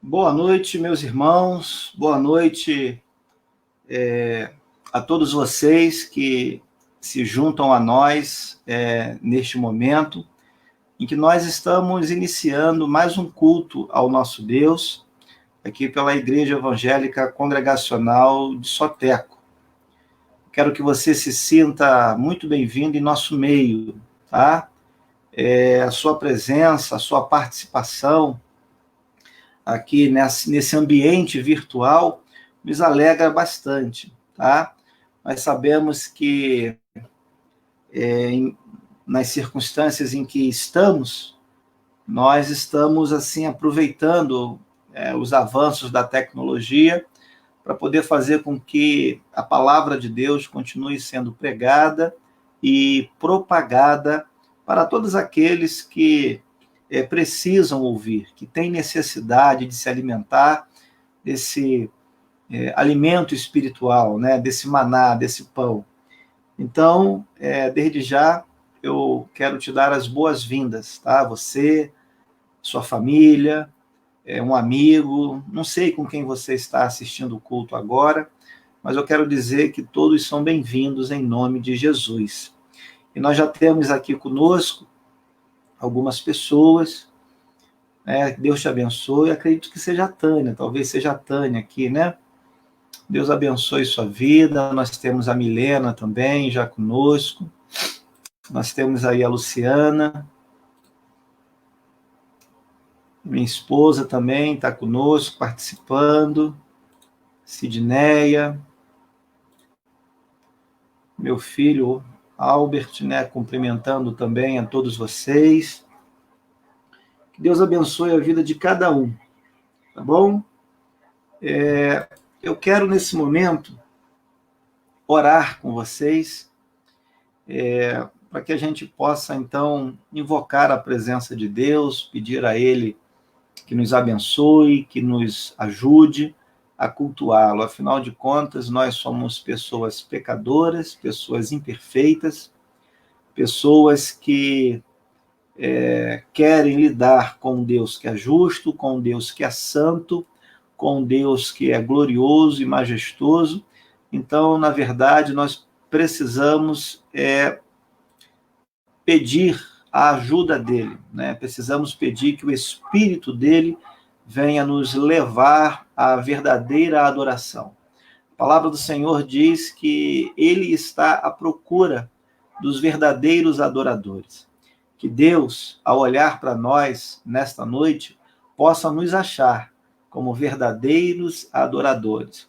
Boa noite, meus irmãos. Boa noite a todos vocês que se juntam a nós neste momento em que nós estamos iniciando mais um culto ao nosso Deus, aqui pela Igreja Evangélica Congregacional de Soteco. Quero que você se sinta muito bem-vindo em nosso meio, tá? A sua presença, a sua participação aqui nesse ambiente virtual nos alegra bastante, tá? Nós sabemos que nas circunstâncias em que nós estamos assim aproveitando os avanços da tecnologia para poder fazer com que a palavra de Deus continue sendo pregada e propagada para todos aqueles que precisam ouvir, que têm necessidade de se alimentar desse alimento espiritual, né, desse maná, desse pão. Então, desde já, eu quero te dar as boas-vindas, tá? Você, sua família, um amigo, não sei com quem você está assistindo o culto agora, mas eu quero dizer que todos são bem-vindos em nome de Jesus. E nós já temos aqui conosco algumas pessoas, né? Deus te abençoe. Acredito que seja a Tânia, talvez seja a Tânia aqui, né? Deus abençoe sua vida. Nós temos a Milena também já conosco. Nós temos aí a Luciana. Minha esposa também está conosco, participando. Sidneia. Meu filho Albert, né? Cumprimentando também a todos vocês. Que Deus abençoe a vida de cada um, tá bom? Eu quero, nesse momento, orar com vocês, para que a gente possa, então, invocar a presença de Deus, pedir a Ele que nos abençoe, que nos ajude a cultuá-lo. Afinal de contas, nós somos pessoas pecadoras, pessoas imperfeitas, pessoas que querem lidar com um Deus que é justo, com um Deus que é santo, com um Deus que é glorioso e majestoso. Então, na verdade, nós precisamos pedir a ajuda dele, né? Precisamos pedir que o Espírito dele venha nos levar à verdadeira adoração. A palavra do Senhor diz que ele está à procura dos verdadeiros adoradores. Que Deus, ao olhar para nós nesta noite, possa nos achar como verdadeiros adoradores,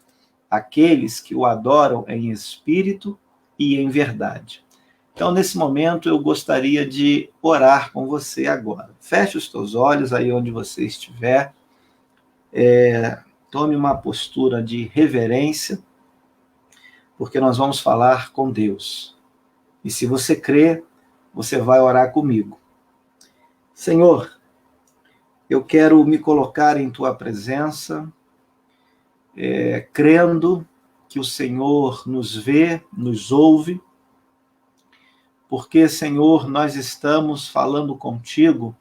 aqueles que o adoram em espírito e em verdade. Então, nesse momento, eu gostaria de orar com você agora. Feche os teus olhos aí onde você estiver. Tome uma postura de reverência, porque nós vamos falar com Deus. E se você crê, você vai orar comigo. Senhor, eu quero me colocar em tua presença, crendo que o Senhor nos vê, nos ouve, porque, Senhor, nós estamos falando contigo,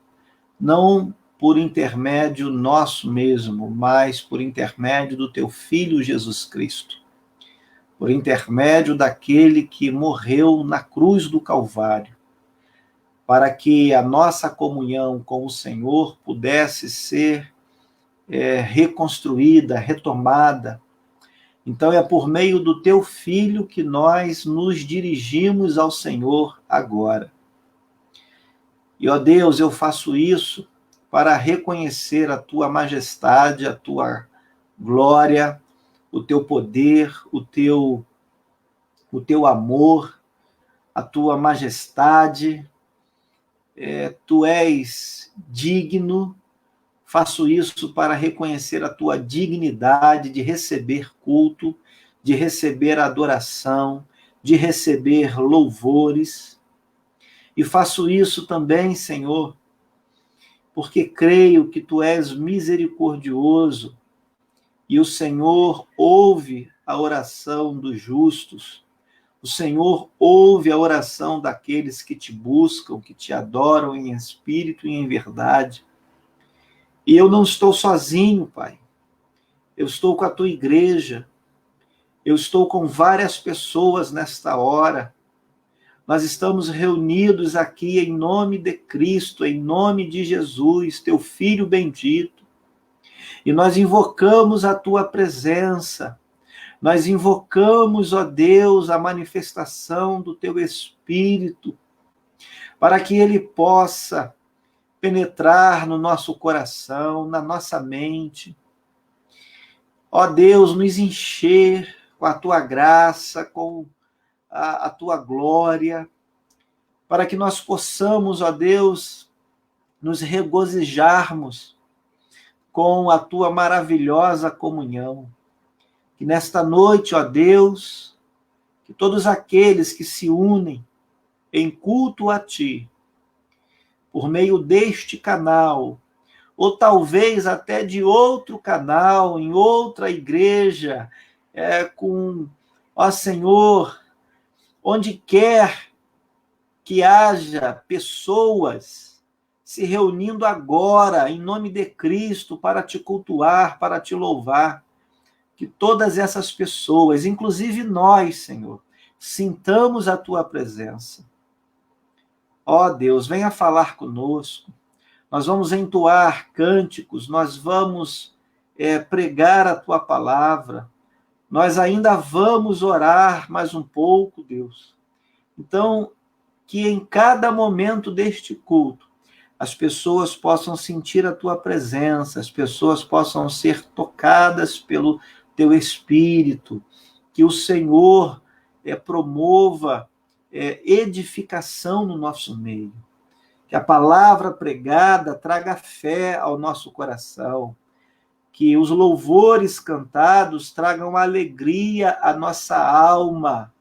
não por intermédio nosso mesmo, mas por intermédio do teu Filho Jesus Cristo, por intermédio daquele que morreu na cruz do Calvário, para que a nossa comunhão com o Senhor pudesse ser reconstruída, retomada. Então é por meio do teu Filho que nós nos dirigimos ao Senhor agora. E, ó Deus, eu faço isso para reconhecer a tua majestade, a tua glória, o teu poder, o teu amor, a tua majestade. Tu és digno. Faço isso para reconhecer a tua dignidade de receber culto, de receber adoração, de receber louvores. E faço isso também, Senhor, porque creio que tu és misericordioso e o Senhor ouve a oração dos justos. O Senhor ouve a oração daqueles que te buscam, que te adoram em espírito e em verdade. E eu não estou sozinho, Pai. Eu estou com a tua igreja. Eu estou com várias pessoas nesta hora. Nós estamos reunidos aqui em nome de Cristo, em nome de Jesus, teu Filho bendito. E nós invocamos a tua presença. Nós invocamos, ó Deus, a manifestação do teu Espírito, para que ele possa penetrar no nosso coração, na nossa mente. Ó Deus, nos encher com a tua graça, com a tua glória, para que nós possamos, ó Deus, nos regozijarmos com a tua maravilhosa comunhão. Que nesta noite, ó Deus, que todos aqueles que se unem em culto a ti, por meio deste canal, ou talvez até de outro canal, em outra igreja, ó Senhor, onde quer que haja pessoas se reunindo agora, em nome de Cristo, para te cultuar, para te louvar, que todas essas pessoas, inclusive nós, Senhor, sintamos a tua presença. Ó Deus, venha falar conosco. Nós vamos entoar cânticos, nós vamos pregar a tua palavra, nós ainda vamos orar mais um pouco, Deus. Então, que em cada momento deste culto, as pessoas possam sentir a tua presença, as pessoas possam ser tocadas pelo teu Espírito, que o Senhor promova edificação no nosso meio, que a palavra pregada traga fé ao nosso coração, que os louvores cantados tragam alegria à nossa alma.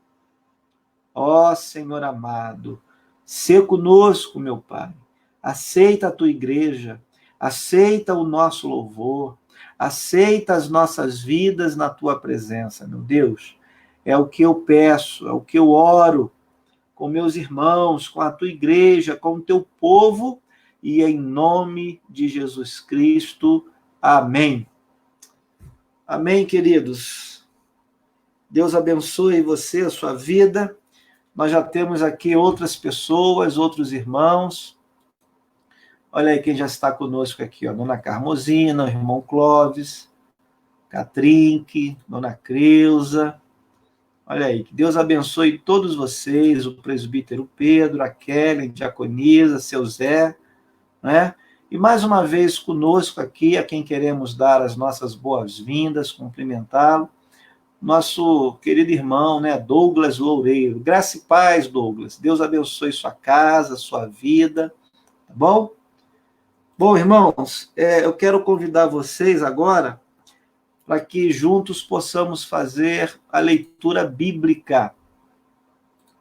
Ó Senhor amado, sê conosco, meu Pai, aceita a tua igreja, aceita o nosso louvor, aceita as nossas vidas na tua presença, meu Deus. É o que eu peço, é o que eu oro com meus irmãos, com a tua igreja, com o teu povo, e em nome de Jesus Cristo. Amém. Amém, queridos. Deus abençoe você, a sua vida. Nós já temos aqui outras pessoas, outros irmãos. Olha aí quem já está conosco aqui, ó. Dona Carmosina, o irmão Clóvis, Catrinque, Dona Creuza. Olha aí, que Deus abençoe todos vocês, o presbítero Pedro, a Kelly, a diaconisa, seu Zé, né? E mais uma vez conosco aqui, a quem queremos dar as nossas boas-vindas, cumprimentá-lo, nosso querido irmão, né, Douglas Loureiro. Graça e paz, Douglas. Deus abençoe sua casa, sua vida, tá bom? Bom, irmãos, eu quero convidar vocês agora para que juntos possamos fazer a leitura bíblica,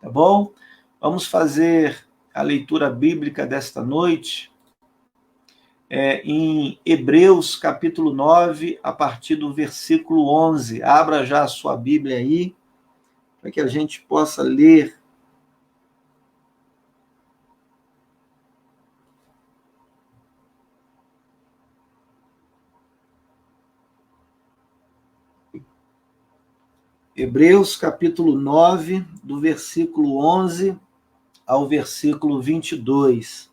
tá bom? Vamos fazer a leitura bíblica desta noite em Hebreus, capítulo 9, a partir do versículo 11. Abra já a sua Bíblia aí, para que a gente possa ler. Hebreus, capítulo 9, do versículo 11 ao versículo 22.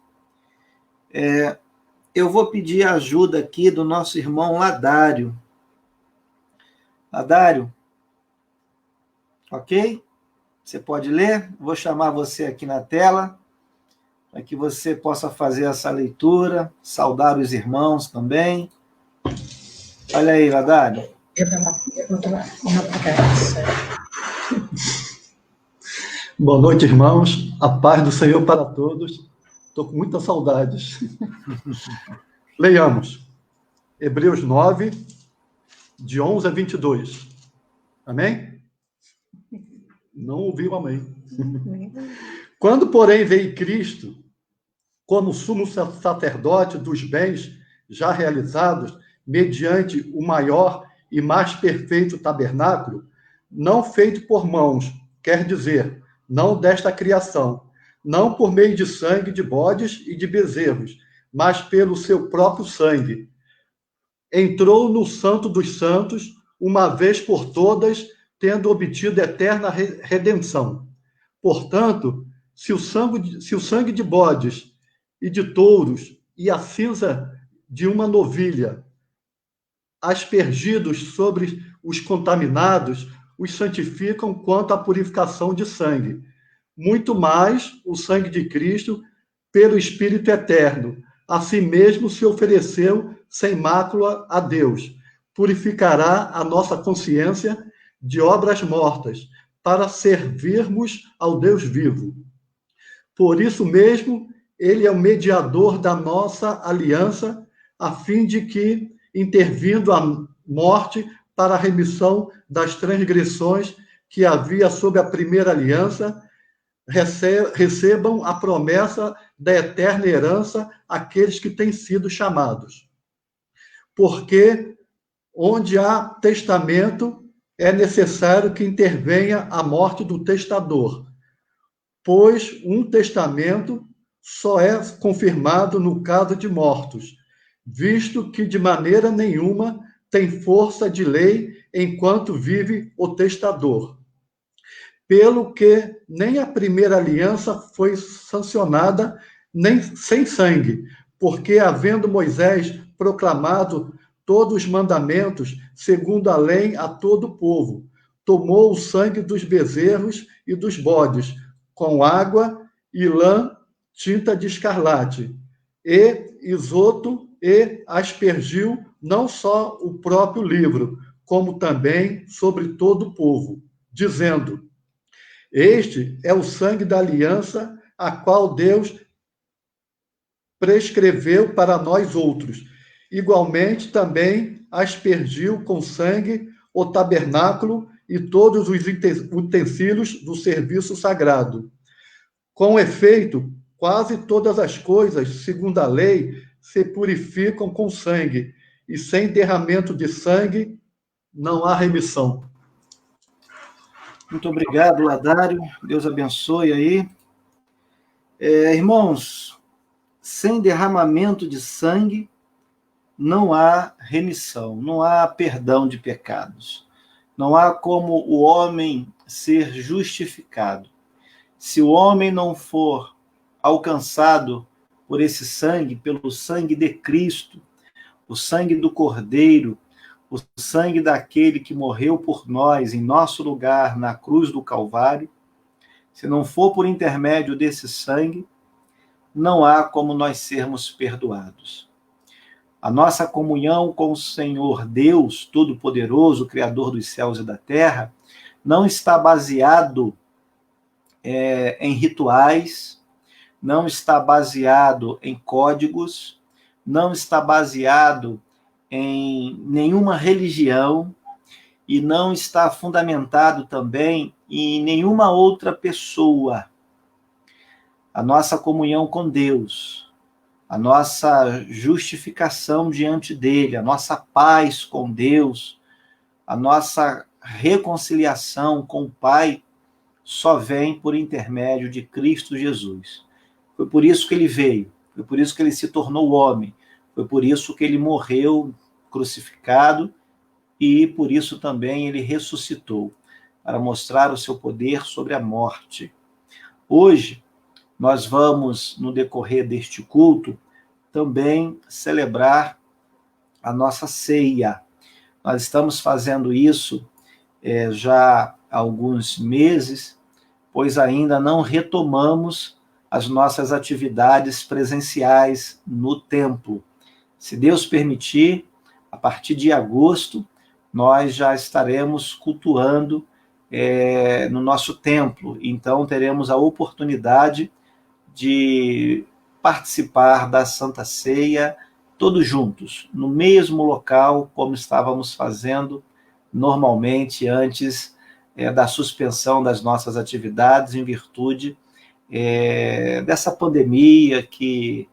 Eu vou pedir a ajuda aqui do nosso irmão Ladário. Ladário, ok? Você pode ler? Vou chamar você aqui na tela, para que você possa fazer essa leitura, saudar os irmãos também. Olha aí, Ladário. Boa noite, irmãos. A paz do Senhor para todos. Estou com muitas saudades. Leiamos. Hebreus 9, de 11 a 22. Amém? Não ouviu amém. Quando, porém, veio Cristo, como sumo sacerdote dos bens já realizados, mediante o maior e mais perfeito tabernáculo, não feito por mãos, quer dizer, não desta criação, não por meio de sangue de bodes e de bezerros, mas pelo seu próprio sangue, entrou no Santo dos Santos, uma vez por todas, tendo obtido eterna redenção. Portanto, se o sangue de bodes e de touros e a cinza de uma novilha, aspergidos sobre os contaminados, os santificam quanto à purificação de sangue, muito mais o sangue de Cristo, pelo Espírito eterno, a si mesmo se ofereceu sem mácula a Deus, purificará a nossa consciência de obras mortas, para servirmos ao Deus vivo. Por isso mesmo, ele é o mediador da nossa aliança, a fim de que, intervindo a morte para a remissão das transgressões que havia sob a primeira aliança, recebam a promessa da eterna herança aqueles que têm sido chamados. Porque onde há testamento, é necessário que intervenha a morte do testador, pois um testamento só é confirmado no caso de mortos, visto que de maneira nenhuma tem força de lei enquanto vive o testador. Pelo que nem a primeira aliança foi sancionada nem sem sangue, porque havendo Moisés proclamado todos os mandamentos, segundo a lei, a todo o povo, tomou o sangue dos bezerros e dos bodes, com água e lã, tinta de escarlate, e isoto, e aspergiu não só o próprio livro, como também sobre todo o povo, dizendo: este é o sangue da aliança, a qual Deus prescreveu para nós outros. Igualmente, também aspergiu com sangue o tabernáculo e todos os utensílios do serviço sagrado. Com efeito, quase todas as coisas, segundo a lei, se purificam com sangue, e sem derramamento de sangue não há remissão. Muito obrigado, Ladário. Deus abençoe aí. Irmãos, sem derramamento de sangue, não há remissão, não há perdão de pecados. Não há como o homem ser justificado. Se o homem não for alcançado por esse sangue, pelo sangue de Cristo, o sangue do Cordeiro, o sangue daquele que morreu por nós, em nosso lugar, na cruz do Calvário, se não for por intermédio desse sangue, não há como nós sermos perdoados. A nossa comunhão com o Senhor Deus Todo-Poderoso, Criador dos céus e da terra, não está baseado em rituais, não está baseado em códigos, não está baseado em nenhuma religião e não está fundamentado também em nenhuma outra pessoa. A nossa comunhão com Deus, a nossa justificação diante dele, a nossa paz com Deus, a nossa reconciliação com o Pai, só vem por intermédio de Cristo Jesus. Foi por isso que ele veio, foi por isso que ele se tornou homem, foi por isso que ele morreu crucificado e por isso também ele ressuscitou, para mostrar o seu poder sobre a morte. Hoje, nós vamos, no decorrer deste culto, também celebrar a nossa ceia. Nós estamos fazendo isso já há alguns meses, pois ainda não retomamos as nossas atividades presenciais no templo. Se Deus permitir, a partir de agosto, nós já estaremos cultuando no nosso templo. Então, teremos a oportunidade de participar da Santa Ceia todos juntos, no mesmo local, como estávamos fazendo normalmente antes da suspensão das nossas atividades em virtude dessa pandemia que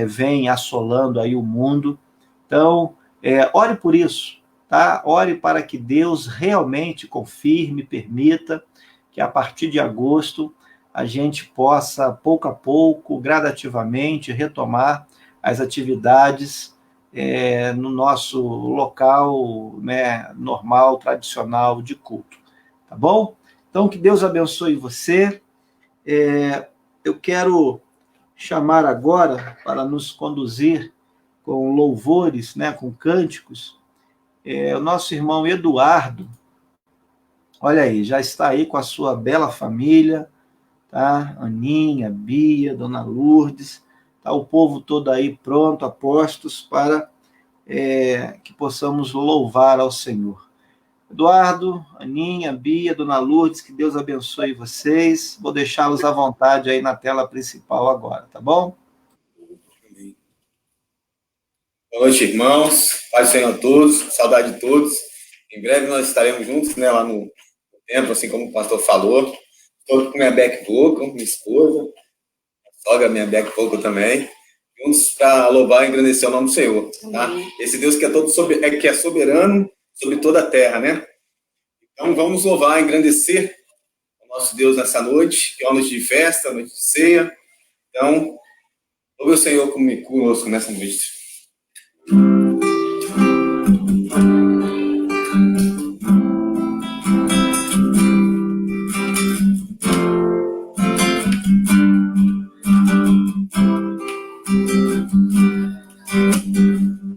vem assolando aí o mundo. Então, ore por isso, tá? Ore para que Deus realmente confirme, permita que a partir de agosto a gente possa, pouco a pouco, gradativamente, retomar as atividades no nosso local, né, normal, tradicional de culto. Tá bom? Então, que Deus abençoe você. Eu quero chamar agora para nos conduzir com louvores, né, com cânticos, o nosso irmão Eduardo. Olha aí, já está aí com a sua bela família, tá? Aninha, Bia, Dona Lourdes, tá o povo todo aí pronto, a postos para que possamos louvar ao Senhor. Eduardo, Aninha, Bia, Dona Lourdes, que Deus abençoe vocês. Vou deixá-los à vontade aí na tela principal agora, tá bom? Boa noite, irmãos. Paz do Senhor a todos, saudade de todos. Em breve nós estaremos juntos, né, lá no templo, assim como o pastor falou. Estou com minha back vocal, minha esposa, sogra minha back vocal também, juntos para louvar e engrandecer o nome do Senhor. Tá? Esse Deus que é soberano sobre toda a terra, né? Então vamos louvar e engrandecer o nosso Deus nessa noite, que é uma noite de festa, uma noite de ceia. Então, louve o Senhor conosco nessa noite.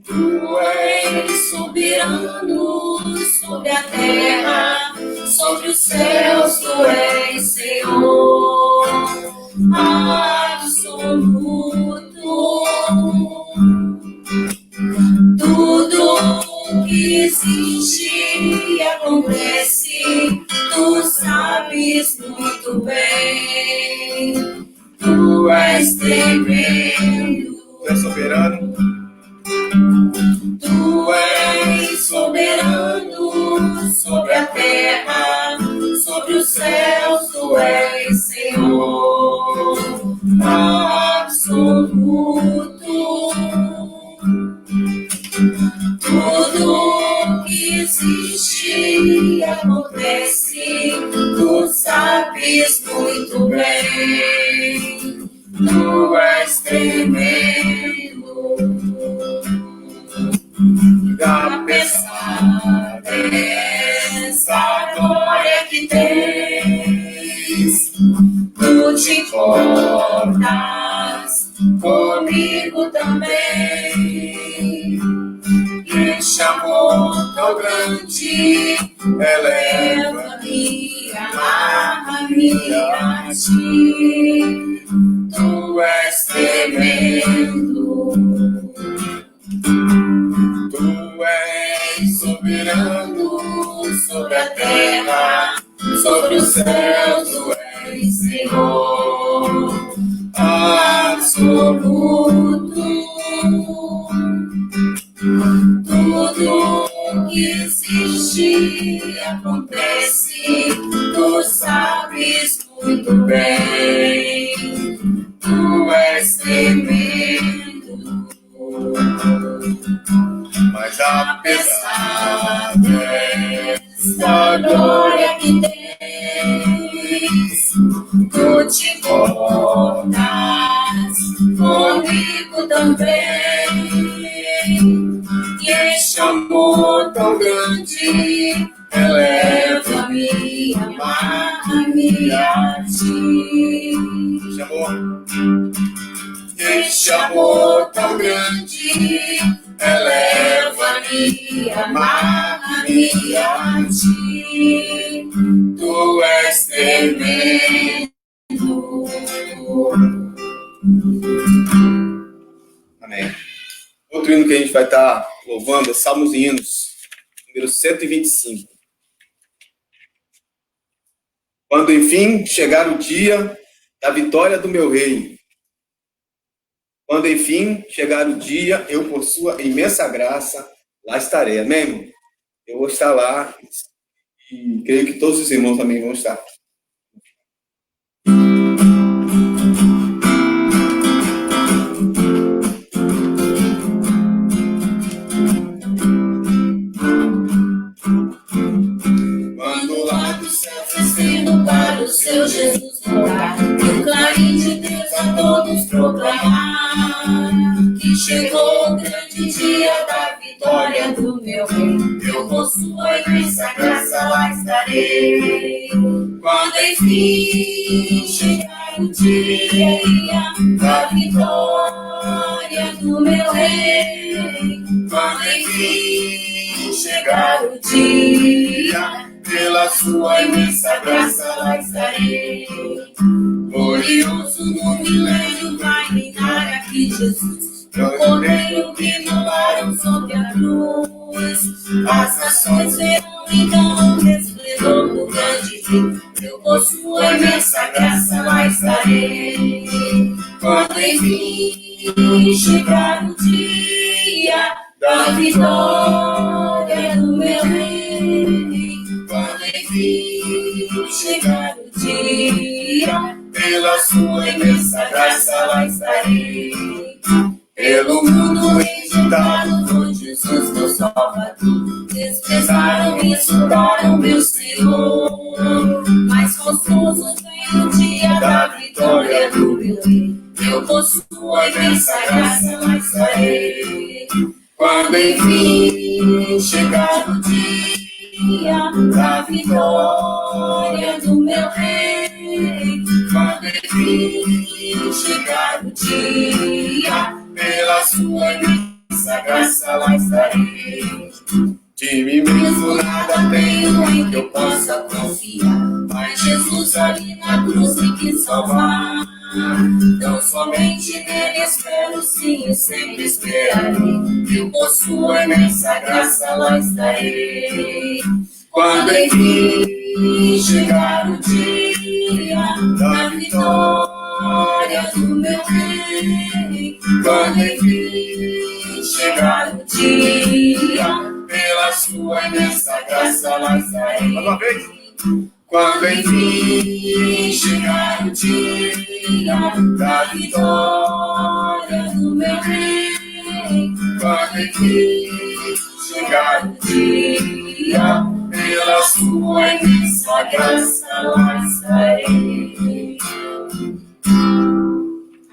Tu és soberano sobre a terra, sobre os céus, tu és Senhor absoluto. Tudo que existe e acontece, tu sabes muito bem. Tu és tremendo, Tu és soberano. tu és soberano sobre a terra, sobre os céus, tu és Senhor absoluto. Tudo que existe e acontece, tu sabes muito bem. Tu és tremendo, apesar dessa glória que tens, tu te importas comigo também. Este amor tão grande eleva-me, amarra-me a ti. Tu és tremendo, Tu és soberano sobre a terra, sobre os céus, tu és Senhor absoluto. Tudo que existe e acontece, tu sabes muito bem. Tu és tremendo, mas apesar apesar desta glória que tens, tu te importas comigo também. E este amor tão grande eleva-me, amarra-me a ti. Este amor tão grande eleva-me, amarra-me a ti. Tu és tremendo. Amém. Outro hino que a gente vai estar louvando é Salmos e Hinos, número 125. Quando enfim chegar o dia da vitória do meu rei. Quando enfim chegar o dia, eu por sua imensa graça lá estarei. Amém, irmão? Eu vou estar lá e creio que todos os irmãos também vão estar. Quando lá do céu descendo para o seu Jesus morar, e o clarim de Deus a todos proclamar, que chegou o grande dia estarei. Quando enfim chegar o dia da vitória do meu rei, quando enfim chegar o dia, pela sua imensa graça lá estarei. Glorioso no milênio vai reinar aqui Jesus, o cordeiro que molaram sobre a cruz. As nações verão então o resplendor do grande Rei. Eu por sua imensa graça lá estarei. Quando enfim chegar o dia da vitória do meu rei, quando enfim chegar o dia, pela sua imensa graça lá estarei. Pelo mundo rejeitado foi Jesus meu Salvador, desprezaram e insultaram meu Senhor, mas gostoso vem o dia da vitória do meu rei. Eu por sua imensa graça lá estarei. Quando enfim chegar o dia da vitória do meu rei, quando enfim chegar o dia, pela sua imensa graça lá estarei. De mim mesmo nada tenho em que eu possa confiar, mas Jesus ali na cruz me quis salvar. Então somente nele espero, sim, eu sempre esperarei. Eu por sua imensa graça lá estarei. Quando enfim chegar o dia da vitória do meu rei, quando enfim chegar o dia, pela sua imensa graça lá estarei. Mais uma vez. Quando enfim chegar o dia da vitória do meu rei, quando enfim chegar o dia, pela sua imensa graça lá estarei.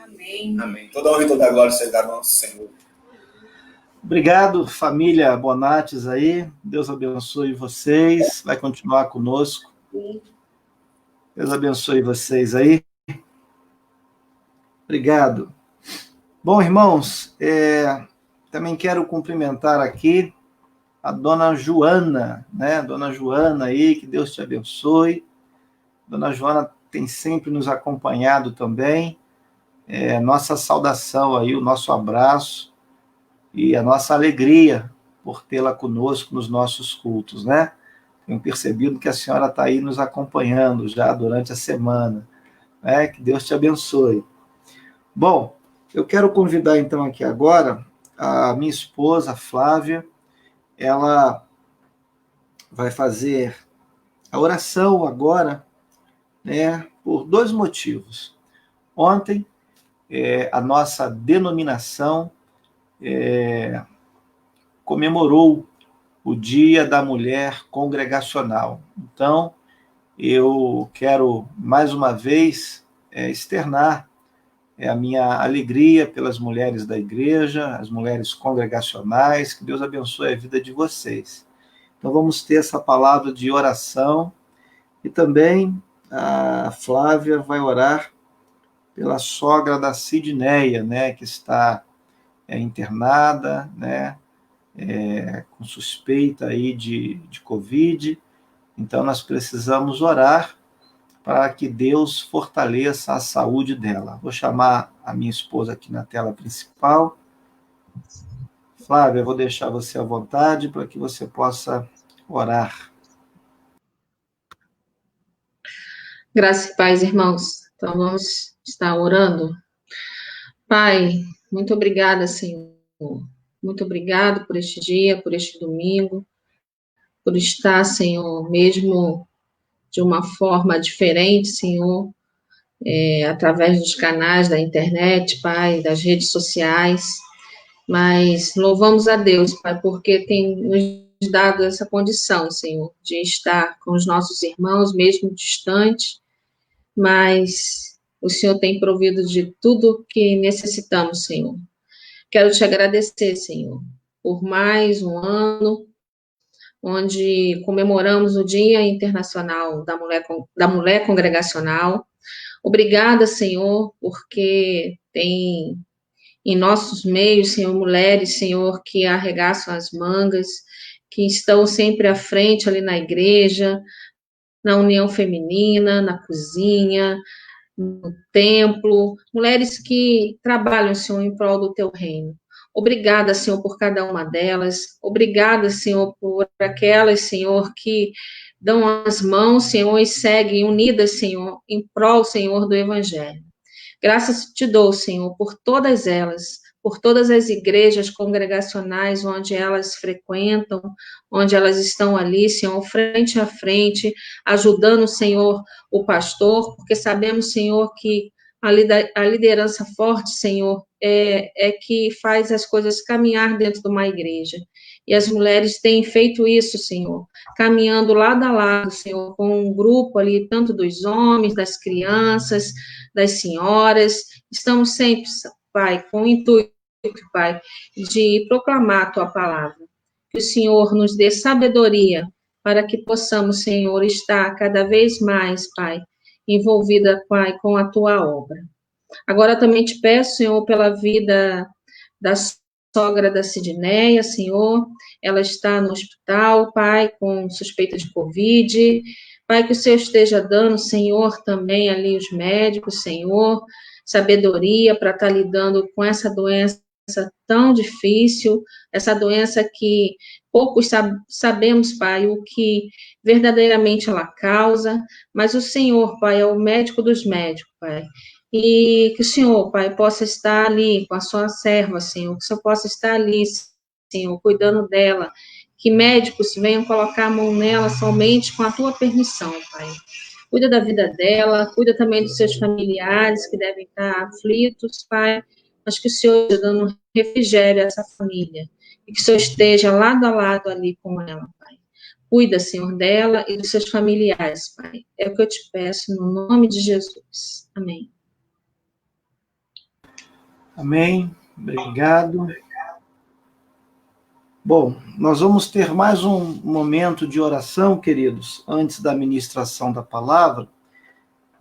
Amém. Amém. Toda honra e toda glória seja ao nosso Senhor. Obrigado, família Bonates aí. Deus abençoe vocês. Vai continuar conosco. Deus abençoe vocês aí. Obrigado. Bom, irmãos, também quero cumprimentar aqui a dona Joana, né? Dona Joana aí, que Deus te abençoe. Dona Joana tem sempre nos acompanhado também. Nossa saudação aí, o nosso abraço e a nossa alegria por tê-la conosco nos nossos cultos, né? Tenho percebido que a senhora está aí nos acompanhando já durante a semana, né? Que Deus te abençoe. Bom, eu quero convidar então aqui agora a minha esposa, Flávia. Ela vai fazer a oração agora, né? Por dois motivos. Ontem, a nossa denominação comemorou o Dia da Mulher Congregacional. Então, eu quero, mais uma vez, externar a minha alegria pelas mulheres da igreja, as mulheres congregacionais, que Deus abençoe a vida de vocês. Então, vamos ter essa palavra de oração, e também a Flávia vai orar pela sogra da Sidneia, né, que está internada, né, com suspeita aí de Covid. Então, nós precisamos orar para que Deus fortaleça a saúde dela. Vou chamar a minha esposa aqui na tela principal. Flávia, eu vou deixar você à vontade para que você possa orar. Graça e paz, irmãos. Então, vamos estar orando. Pai, muito obrigada, Senhor. Muito obrigado por este dia, por este domingo, por estar, Senhor, mesmo de uma forma diferente, Senhor, através dos canais da internet, Pai, das redes sociais, mas louvamos a Deus, Pai, porque tem nos dado essa condição, Senhor, de estar com os nossos irmãos, mesmo distantes, mas o Senhor tem provido de tudo que necessitamos, Senhor. Quero te agradecer, Senhor, por mais um ano, onde comemoramos o Dia Internacional da Mulher Congregacional. Obrigada, Senhor, porque tem em nossos meios, Senhor, mulheres, Senhor, que arregaçam as mangas, que estão sempre à frente ali na igreja, na união feminina, na cozinha, no templo, mulheres que trabalham, Senhor, em prol do teu reino. Obrigada, Senhor, por cada uma delas. Obrigada, Senhor, por aquelas, Senhor, que dão as mãos, Senhor, e seguem unidas, Senhor, em prol, Senhor, do Evangelho. Graças te dou, Senhor, por todas elas, por todas as igrejas congregacionais onde elas frequentam, onde elas estão ali, Senhor, frente a frente, ajudando, Senhor, o pastor, porque sabemos, Senhor, que a liderança forte, Senhor, é que faz as coisas caminhar dentro de uma igreja. E as mulheres têm feito isso, Senhor, caminhando lado a lado, Senhor, com um grupo ali, tanto dos homens, das crianças, das senhoras. Estamos sempre, Pai, com o intuito, Pai, de proclamar a Tua palavra. Que o Senhor nos dê sabedoria para que possamos, Senhor, estar cada vez mais, Pai, envolvida, Pai, com a Tua obra. Agora também te peço, Senhor, pela vida da sogra da Sidneia, Senhor, ela está no hospital, Pai, com suspeita de Covid. Pai, que o Senhor esteja dando, Senhor, também ali os médicos, Senhor, sabedoria para estar lidando com essa doença tão difícil, essa doença que poucos sabemos, Pai, o que verdadeiramente ela causa, mas o Senhor, Pai, é o médico dos médicos, Pai. E que o Senhor, Pai, possa estar ali com a sua serva, Senhor, que o Senhor possa estar ali, Senhor, cuidando dela, que médicos venham colocar a mão nela somente com a tua permissão, Pai. Cuida da vida dela, cuida também dos seus familiares que devem estar aflitos, Pai, mas que o Senhor esteja dando refrigério a essa família, e que o Senhor esteja lado a lado ali com ela, Pai. Cuida, Senhor, dela e dos seus familiares, Pai. É o que eu te peço, no nome de Jesus. Amém. Amém. Obrigado. Bom, nós vamos ter mais um momento de oração, queridos, antes da ministração da palavra.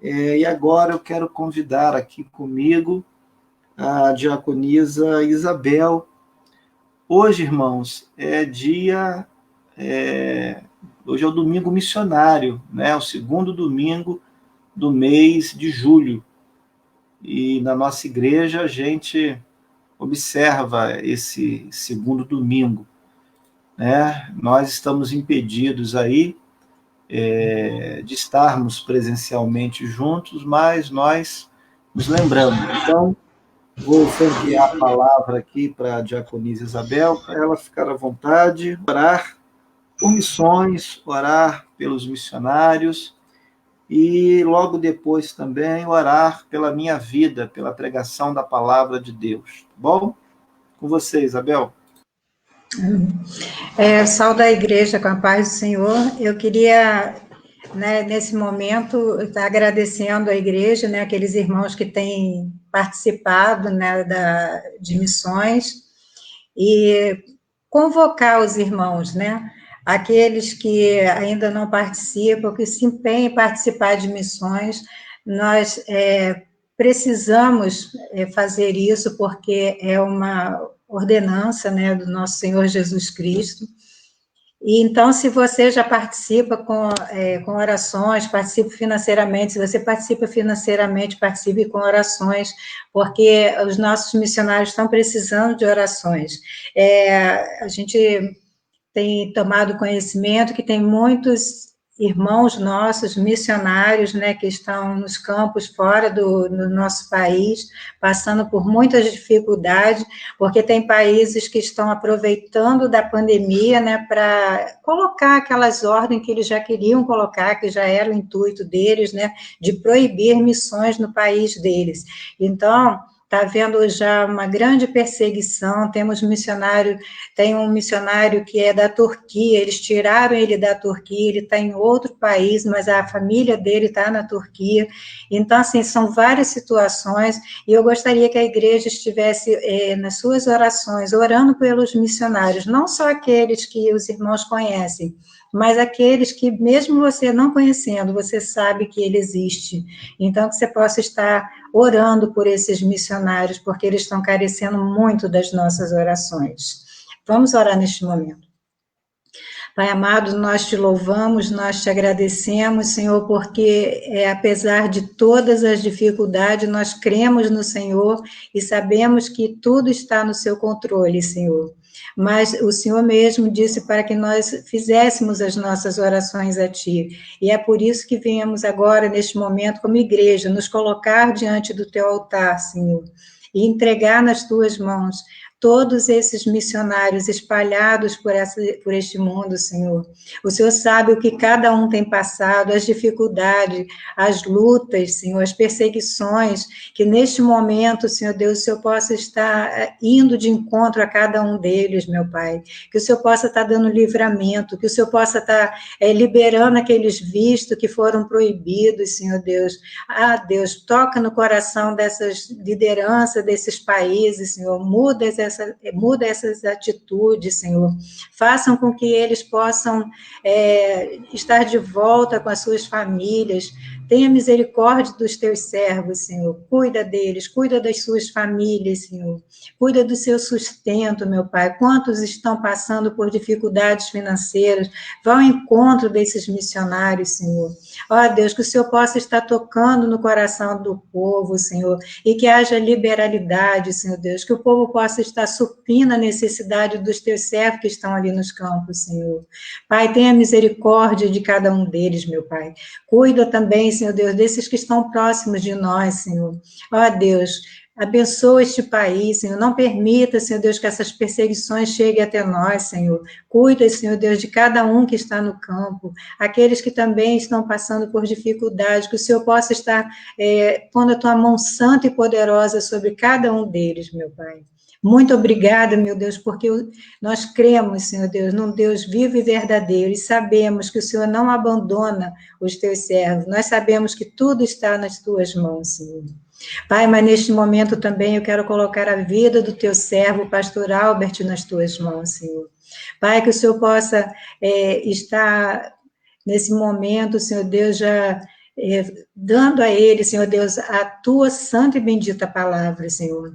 E agora eu quero convidar aqui comigo a diaconisa Isabel. Hoje, irmãos, hoje é o domingo missionário, né? O segundo domingo do mês de julho. E na nossa igreja a gente observa esse segundo domingo, né? Nós estamos impedidos aí de estarmos presencialmente juntos, mas nós nos lembramos. Então, vou enviar a palavra aqui para a diaconisa Isabel, para ela ficar à vontade, orar por missões, orar pelos missionários, e logo depois também orar pela minha vida, pela pregação da palavra de Deus. Bom? Com você, Isabel. Saúde a igreja com a paz do Senhor. Eu queria, né, nesse momento, estar agradecendo à igreja, né, aqueles irmãos que têm participado, né, de missões, e convocar os irmãos, né, aqueles que ainda não participam, que se empenhem em participar de missões. Nós precisamos fazer isso, porque é uma ordenança, né, do nosso Senhor Jesus Cristo. E então, se você já participa com orações, participa financeiramente, se você participa financeiramente, participe com orações, porque os nossos missionários estão precisando de orações. A gente tem tomado conhecimento que tem muitos irmãos nossos, missionários, né, que estão nos campos fora do nosso país, passando por muitas dificuldades, porque tem países que estão aproveitando da pandemia, né, para colocar aquelas ordens que eles já queriam colocar, que já era o intuito deles, né, de proibir missões no país deles. Então, está havendo já uma grande perseguição, tem um missionário que é da Turquia, eles tiraram ele da Turquia, ele está em outro país, mas a família dele está na Turquia. Então, assim, são várias situações, e eu gostaria que a igreja estivesse nas suas orações, orando pelos missionários, não só aqueles que os irmãos conhecem, mas aqueles que, mesmo você não conhecendo, você sabe que ele existe. Então, que você possa estar orando por esses missionários, porque eles estão carecendo muito das nossas orações. Vamos orar neste momento. Pai amado, nós te louvamos, nós te agradecemos, Senhor, porque apesar de todas as dificuldades, nós cremos no Senhor e sabemos que tudo está no seu controle, Senhor. Mas o Senhor mesmo disse para que nós fizéssemos as nossas orações a Ti. E é por isso que viemos agora, neste momento, como igreja, nos colocar diante do Teu altar, Senhor, e entregar nas Tuas mãos todos esses missionários espalhados por este mundo, Senhor. O Senhor sabe o que cada um tem passado, as dificuldades, as lutas, Senhor, as perseguições, que neste momento, Senhor Deus, o Senhor possa estar indo de encontro a cada um deles, meu Pai. Que o Senhor possa estar dando livramento, que o Senhor possa estar liberando aqueles vistos que foram proibidos, Senhor Deus. Ah, Deus, toca no coração dessas lideranças desses países, Senhor, muda essas atitudes, Senhor. Façam com que eles possam estar de volta com as suas famílias. Tenha misericórdia dos teus servos, Senhor. Cuida deles, cuida das suas famílias, Senhor. Cuida do seu sustento, meu Pai. Quantos estão passando por dificuldades financeiras? Vá ao encontro desses missionários, Senhor. Ó Deus, que o Senhor possa estar tocando no coração do povo, Senhor, e que haja liberalidade, Senhor Deus, que o povo possa estar suprindo a necessidade dos teus servos que estão ali nos campos, Senhor. Pai, tenha misericórdia de cada um deles, meu Pai. Cuida também, Senhor Deus, desses que estão próximos de nós, Senhor. Ó Deus, abençoa este país, Senhor. Não permita, Senhor Deus, que essas perseguições cheguem até nós, Senhor. Cuida, Senhor Deus, de cada um que está no campo, aqueles que também estão passando por dificuldades, que o Senhor possa estar pondo a tua mão santa e poderosa sobre cada um deles, meu Pai. Muito obrigada, meu Deus, porque nós cremos, Senhor Deus, num Deus vivo e verdadeiro, e sabemos que o Senhor não abandona os teus servos. Nós sabemos que tudo está nas tuas mãos, Senhor. Pai, mas neste momento também eu quero colocar a vida do teu servo, pastor Albert, nas tuas mãos, Senhor. Pai, que o Senhor possa estar nesse momento, Senhor Deus, já dando a ele, Senhor Deus, a tua santa e bendita palavra, Senhor.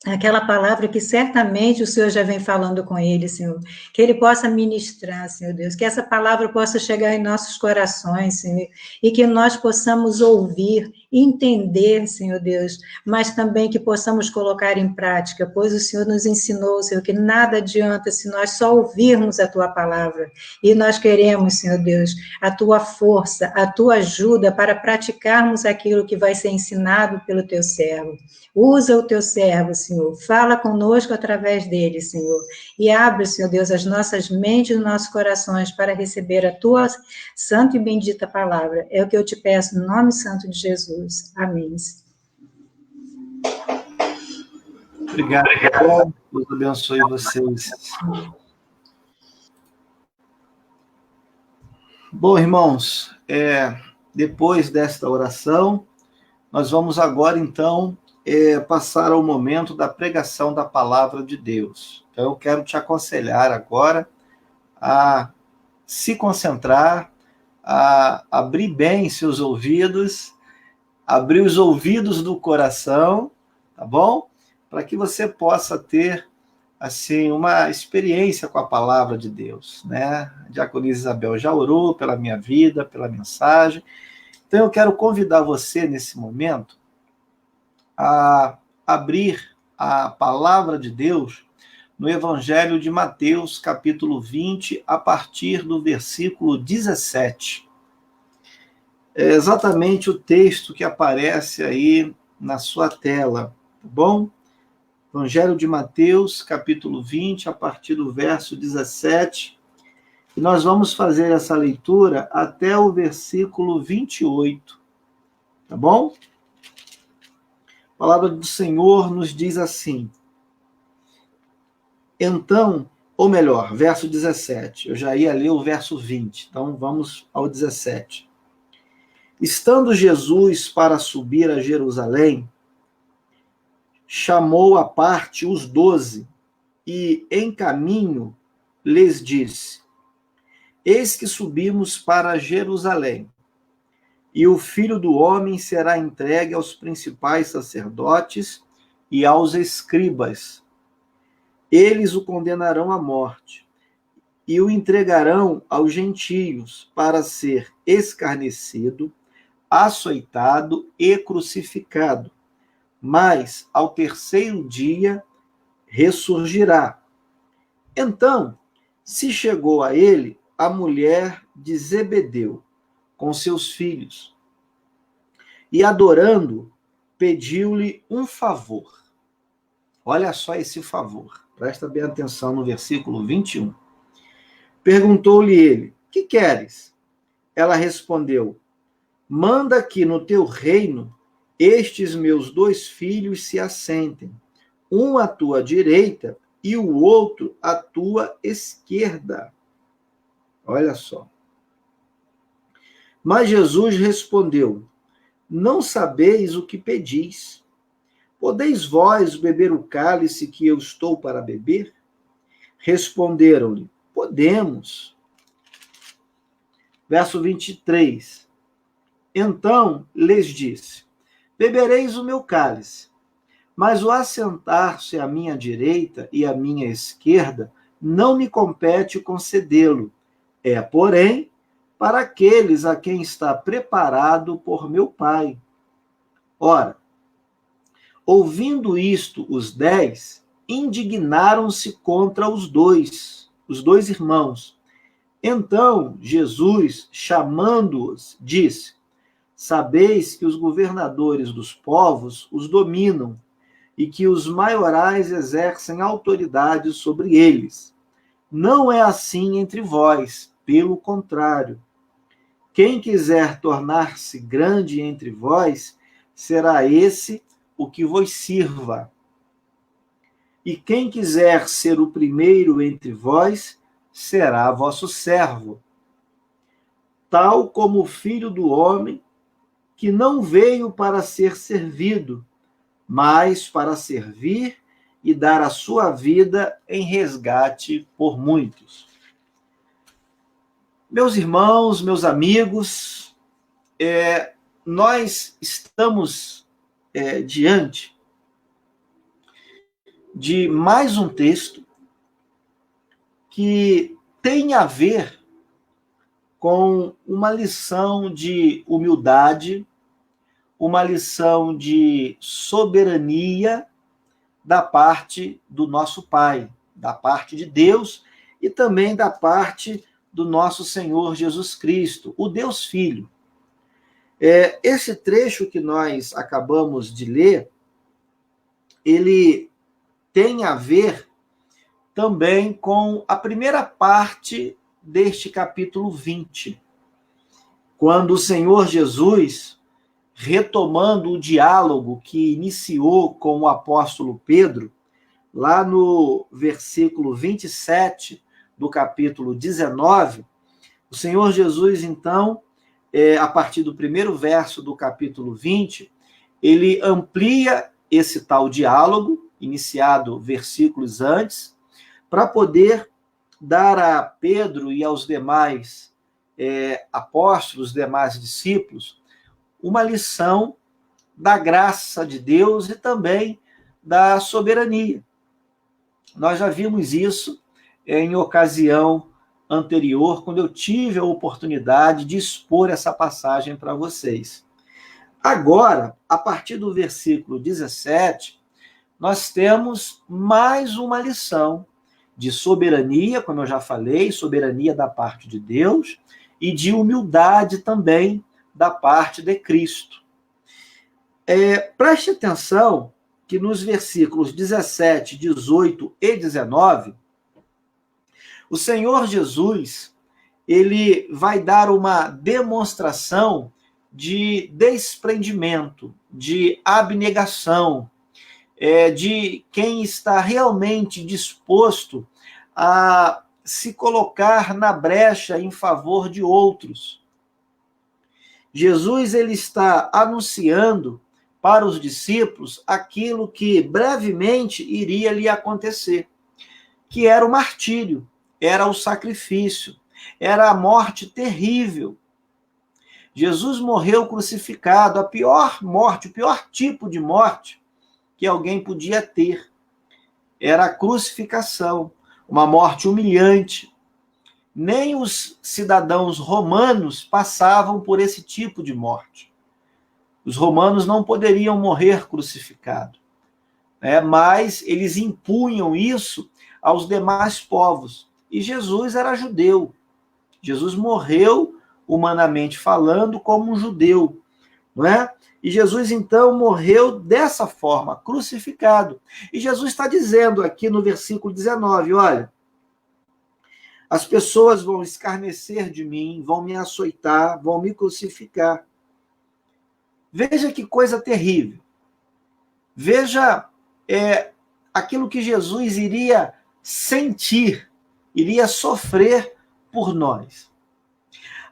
Aquela palavra que certamente o Senhor já vem falando com ele, Senhor. Que ele possa ministrar, Senhor Deus. Que essa palavra possa chegar em nossos corações, Senhor. E que nós possamos ouvir, entender, Senhor Deus. Mas também que possamos colocar em prática. Pois o Senhor nos ensinou, Senhor, que nada adianta se nós só ouvirmos a tua palavra. E nós queremos, Senhor Deus, a tua força, a tua ajuda para praticarmos aquilo que vai ser ensinado pelo teu servo. Usa o teu servo, Senhor. Fala conosco através dele, Senhor. E abre, Senhor Deus, as nossas mentes e os nossos corações para receber a tua santa e bendita palavra. É o que eu te peço no nome santo de Jesus. Amém. Obrigado. Deus abençoe vocês. Bom, irmãos, depois desta oração, nós vamos agora, então, passar ao momento da pregação da palavra de Deus. Então, eu quero te aconselhar agora a se concentrar, a abrir bem seus ouvidos, abrir os ouvidos do coração, tá bom? Para que você possa ter, assim, uma experiência com a palavra de Deus, né? A diaconisa Isabel já orou pela minha vida, pela mensagem. Então, eu quero convidar você, nesse momento, a abrir a palavra de Deus no Evangelho de Mateus, capítulo 20, a partir do versículo 17. É exatamente o texto que aparece aí na sua tela, tá bom? Evangelho de Mateus, capítulo 20, a partir do verso 17. E nós vamos fazer essa leitura até o versículo 28, tá bom? palavra do Senhor nos diz assim. Então, ou melhor, verso 17. Eu já ia ler o verso 20. Então, vamos ao 17. Estando Jesus para subir a Jerusalém, chamou à parte os 12 e, em caminho, lhes disse: Eis que subimos para Jerusalém, e o Filho do Homem será entregue aos principais sacerdotes e aos escribas. Eles o condenarão à morte e o entregarão aos gentios para ser escarnecido, açoitado e crucificado. Mas, ao terceiro dia, ressurgirá. Então, se chegou a ele a mulher de Zebedeu, com seus filhos, e adorando, pediu-lhe um favor. Olha só esse favor. Presta bem atenção no versículo 21. Perguntou-lhe ele: que queres? Ela respondeu: manda que no teu reino estes meus 2 filhos se assentem, um à tua direita e o outro à tua esquerda. Olha só. Mas Jesus respondeu: não sabeis o que pedis. Podeis vós beber o cálice que eu estou para beber? Responderam-lhe: podemos. Verso 23. Então lhes disse: bebereis o meu cálice, mas o assentar-se à minha direita e à minha esquerda não me compete concedê-lo. É, porém, para aqueles a quem está preparado por meu Pai. Ora, ouvindo isto, os 10 indignaram-se contra os dois irmãos. Então Jesus, chamando-os, disse: sabeis que os governadores dos povos os dominam e que os maiorais exercem autoridade sobre eles. Não é assim entre vós, pelo contrário. Quem quiser tornar-se grande entre vós, será esse o que vos sirva. E quem quiser ser o primeiro entre vós, será vosso servo. Tal como o Filho do Homem, que não veio para ser servido, mas para servir e dar a sua vida em resgate por muitos. Meus irmãos, meus amigos, nós estamos diante de mais um texto que tem a ver com uma lição de humildade, uma lição de soberania da parte do nosso Pai, da parte de Deus e também da parte do nosso Senhor Jesus Cristo, o Deus Filho. Esse trecho que nós acabamos de ler, ele tem a ver também com a primeira parte deste capítulo 20, quando o Senhor Jesus, retomando o diálogo que iniciou com o apóstolo Pedro, lá no versículo 27 do capítulo 19, o Senhor Jesus, então, a partir do primeiro verso do capítulo 20, ele amplia esse tal diálogo, iniciado versículos antes, para poder dar a Pedro e aos demais apóstolos, demais discípulos, uma lição da graça de Deus e também da soberania. Nós já vimos isso em ocasião anterior, quando eu tive a oportunidade de expor essa passagem para vocês. Agora, a partir do versículo 17, nós temos mais uma lição de soberania, como eu já falei, soberania da parte de Deus, e de humildade também da parte de Cristo. Preste atenção que nos versículos 17, 18 e 19, o Senhor Jesus, ele vai dar uma demonstração de desprendimento, de abnegação, de quem está realmente disposto a se colocar na brecha em favor de outros. Jesus ele está anunciando para os discípulos aquilo que brevemente iria lhe acontecer, que era o martírio, era o sacrifício, era a morte terrível. Jesus morreu crucificado, a pior morte, o pior tipo de morte que alguém podia ter. Era a crucificação, uma morte humilhante. Nem os cidadãos romanos passavam por esse tipo de morte. Os romanos não poderiam morrer crucificados, mas eles impunham isso aos demais povos. E Jesus era judeu. Jesus morreu, humanamente falando, como um judeu, não é? E Jesus, então, morreu dessa forma, crucificado. E Jesus está dizendo aqui no versículo 19, olha, as pessoas vão escarnecer de mim, vão me açoitar, vão me crucificar. Veja que coisa terrível. Veja aquilo que Jesus iria sentir, iria sofrer por nós.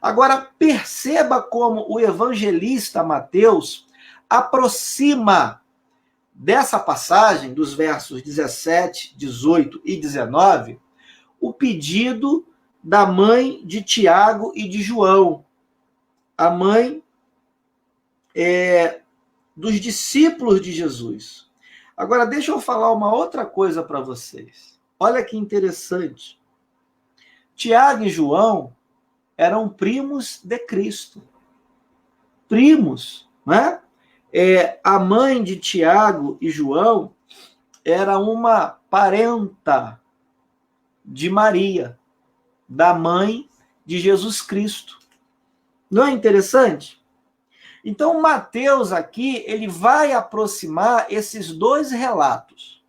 Agora, perceba como o evangelista Mateus aproxima dessa passagem, dos versos 17, 18 e 19, o pedido da mãe de Tiago e de João, a mãe dos discípulos de Jesus. Agora, deixa eu falar uma outra coisa para vocês. Olha que interessante. Tiago e João eram primos de Cristo. Primos, né? A mãe de Tiago e João era uma parenta de Maria, da mãe de Jesus Cristo. Não é interessante? Então, Mateus aqui, ele vai aproximar esses dois relatos.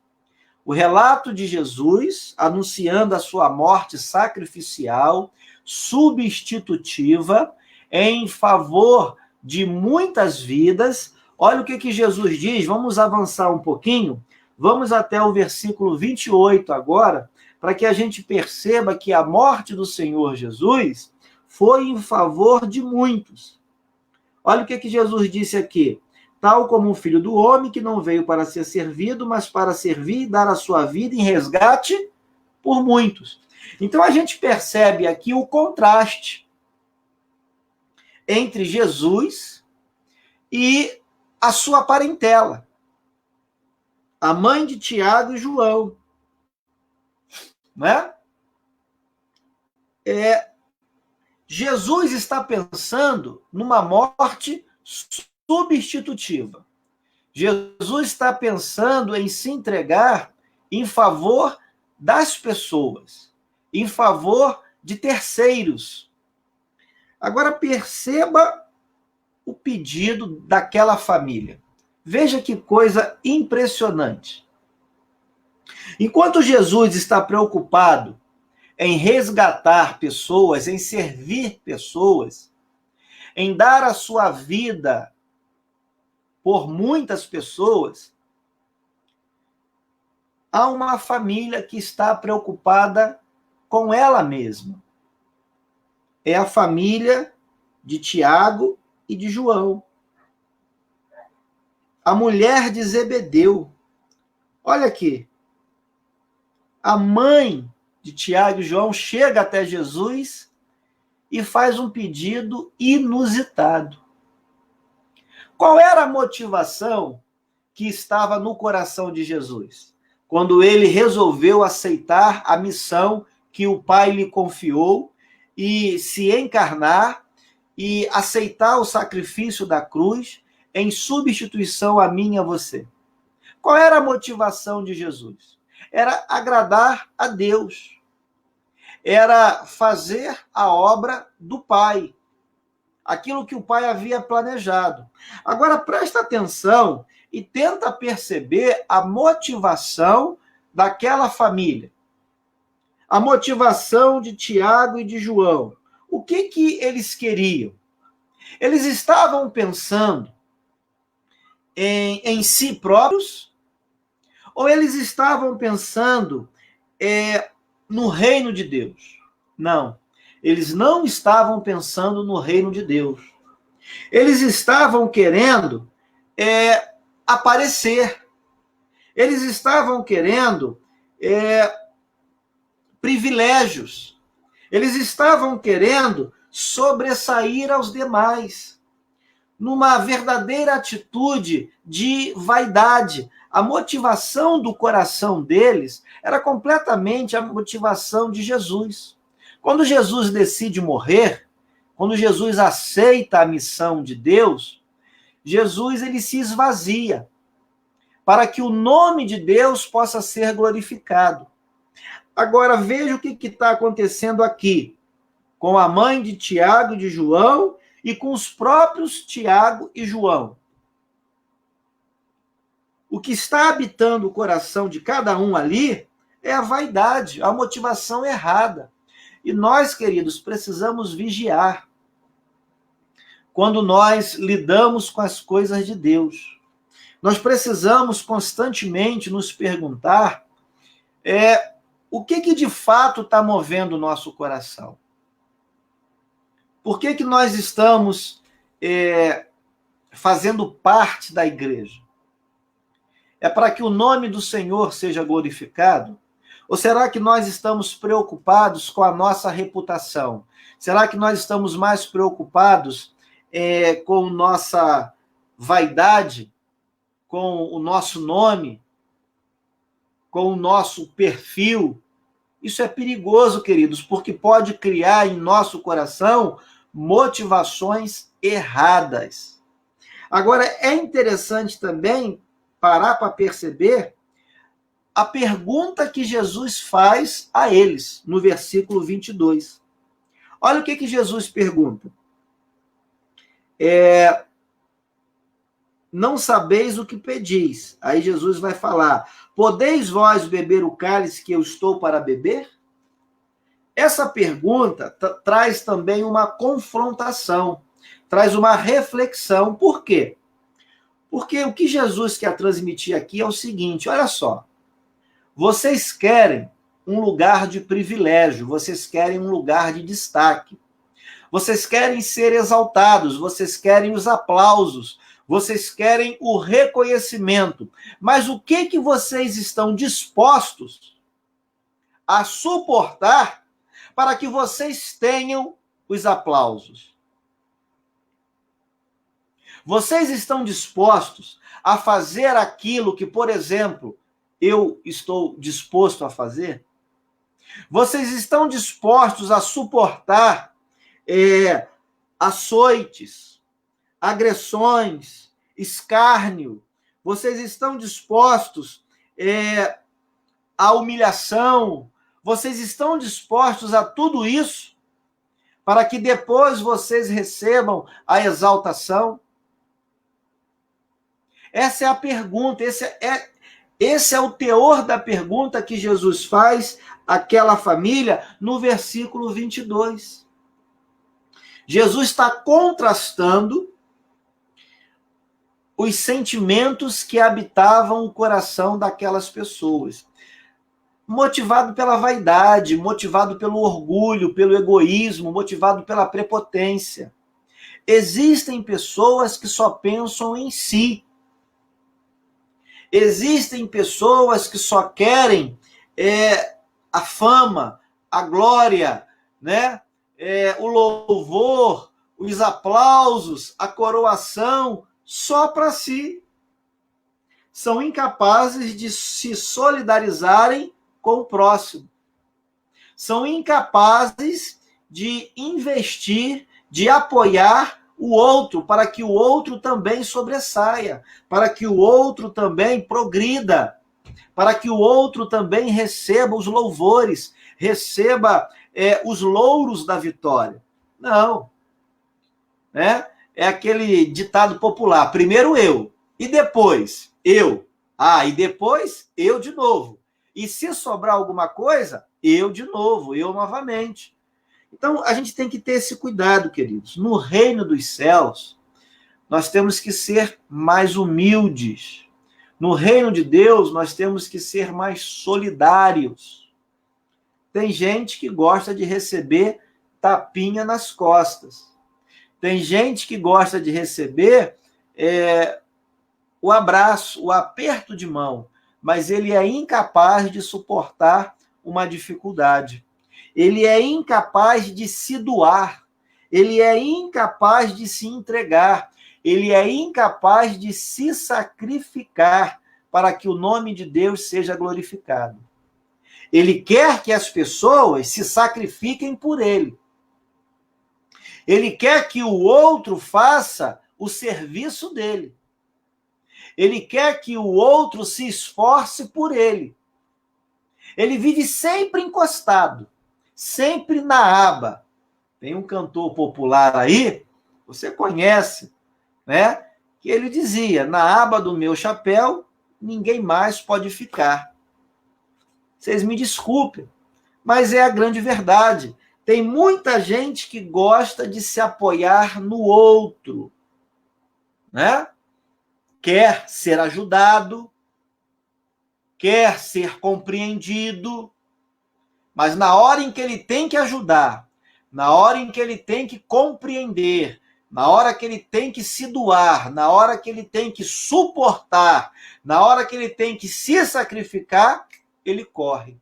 O relato de Jesus, anunciando a sua morte sacrificial, substitutiva, em favor de muitas vidas. Olha o que Jesus diz, vamos avançar um pouquinho, vamos até o versículo 28 agora, para que a gente perceba que a morte do Senhor Jesus foi em favor de muitos. Olha o que Jesus disse aqui. Tal como o Filho do Homem, que não veio para ser servido, mas para servir e dar a sua vida em resgate por muitos. Então a gente percebe aqui o contraste entre Jesus e a sua parentela, a mãe de Tiago e João. Né? Jesus está pensando numa morte substitutiva. Jesus está pensando em se entregar em favor das pessoas, em favor de terceiros. Agora perceba o pedido daquela família. Veja que coisa impressionante. Enquanto Jesus está preocupado em resgatar pessoas, em servir pessoas, em dar a sua vida por muitas pessoas, há uma família que está preocupada com ela mesma. É a família de Tiago e de João. A mulher de Zebedeu. Olha aqui. A mãe de Tiago e João chega até Jesus e faz um pedido inusitado. Qual era a motivação que estava no coração de Jesus, quando ele resolveu aceitar a missão que o Pai lhe confiou e se encarnar e aceitar o sacrifício da cruz em substituição a mim e a você? Qual era a motivação de Jesus? Era agradar a Deus. Era fazer a obra do Pai. Aquilo que o Pai havia planejado. Agora, presta atenção e tenta perceber a motivação daquela família. A motivação de Tiago e de João. O que eles queriam? Eles estavam pensando em si próprios, ou eles estavam pensando no reino de Deus? Não, eles não estavam pensando no reino de Deus. Eles estavam querendo aparecer. Eles estavam querendo privilégios. Eles estavam querendo sobressair aos demais, numa verdadeira atitude de vaidade. A motivação do coração deles era completamente a motivação de Jesus. Quando Jesus decide morrer, quando Jesus aceita a missão de Deus, Jesus ele se esvazia para que o nome de Deus possa ser glorificado. Agora, veja o que está acontecendo aqui, com a mãe de Tiago e de João e com os próprios Tiago e João. O que está habitando o coração de cada um ali é a vaidade, a motivação errada. E nós, queridos, precisamos vigiar quando nós lidamos com as coisas de Deus. Nós precisamos constantemente nos perguntar o que de fato está movendo o nosso coração. Por que nós estamos fazendo parte da igreja? É para que o nome do Senhor seja glorificado? Ou será que nós estamos preocupados com a nossa reputação? Será que nós estamos mais preocupados com nossa vaidade, com o nosso nome, com o nosso perfil? Isso é perigoso, queridos, porque pode criar em nosso coração motivações erradas. Agora, é interessante também parar para perceber a pergunta que Jesus faz a eles, no versículo 22. Olha o que Jesus pergunta. Não sabeis o que pedis. Aí Jesus vai falar, podeis vós beber o cálice que eu estou para beber? Essa pergunta traz também uma confrontação, traz uma reflexão. Por quê? Porque o que Jesus quer transmitir aqui é o seguinte, olha só, vocês querem um lugar de privilégio, vocês querem um lugar de destaque, vocês querem ser exaltados, vocês querem os aplausos, vocês querem o reconhecimento, mas o que vocês estão dispostos a suportar para que vocês tenham os aplausos? Vocês estão dispostos a fazer aquilo que, por exemplo, eu estou disposto a fazer? Vocês estão dispostos a suportar açoites, agressões, escárnio? Vocês estão dispostos à humilhação? Vocês estão dispostos a tudo isso para que depois vocês recebam a exaltação? Essa é a pergunta, esse é o teor da pergunta que Jesus faz àquela família no versículo 22. Jesus está contrastando os sentimentos que habitavam o coração daquelas pessoas. Motivado pela vaidade, motivado pelo orgulho, pelo egoísmo, motivado pela prepotência. Existem pessoas que só pensam em si. Existem pessoas que só querem a fama, a glória, né? O louvor, os aplausos, a coroação, só para si. São incapazes de se solidarizarem com o próximo. São incapazes de investir, de apoiar o outro, para que o outro também sobressaia, para que o outro também progrida, para que o outro também receba os louvores, receba os louros da vitória. Não. É aquele ditado popular, primeiro eu, e depois eu. E depois eu de novo. E se sobrar alguma coisa, eu de novo, eu novamente. Então, a gente tem que ter esse cuidado, queridos. No reino dos céus, nós temos que ser mais humildes. No reino de Deus, nós temos que ser mais solidários. Tem gente que gosta de receber tapinha nas costas. Tem gente que gosta de receber o abraço, o aperto de mão, mas ele é incapaz de suportar uma dificuldade. Ele é incapaz de se doar. Ele é incapaz de se entregar. Ele é incapaz de se sacrificar para que o nome de Deus seja glorificado. Ele quer que as pessoas se sacrifiquem por ele. Ele quer que o outro faça o serviço dele. Ele quer que o outro se esforce por ele. Ele vive sempre encostado, sempre na aba. Tem um cantor popular aí, você conhece, né? Que ele dizia: na aba do meu chapéu, ninguém mais pode ficar. Vocês me desculpem, mas é a grande verdade. Tem muita gente que gosta de se apoiar no outro, né? Quer ser ajudado, quer ser compreendido, mas na hora em que ele tem que ajudar, na hora em que ele tem que compreender, na hora que ele tem que se doar, na hora que ele tem que suportar, na hora que ele tem que se sacrificar, ele corre.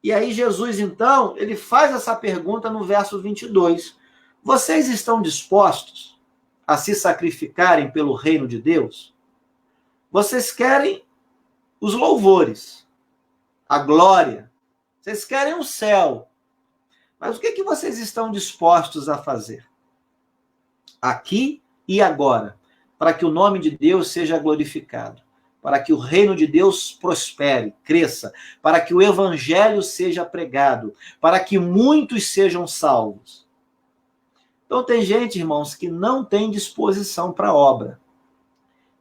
E aí Jesus, então, ele faz essa pergunta no verso 22. Vocês estão dispostos a se sacrificarem pelo reino de Deus? Vocês querem os louvores, a glória, vocês querem o céu. Mas o que vocês estão dispostos a fazer? Aqui e agora, para que o nome de Deus seja glorificado, para que o reino de Deus prospere, cresça, para que o evangelho seja pregado, para que muitos sejam salvos. Então tem gente, irmãos, que não tem disposição para a obra.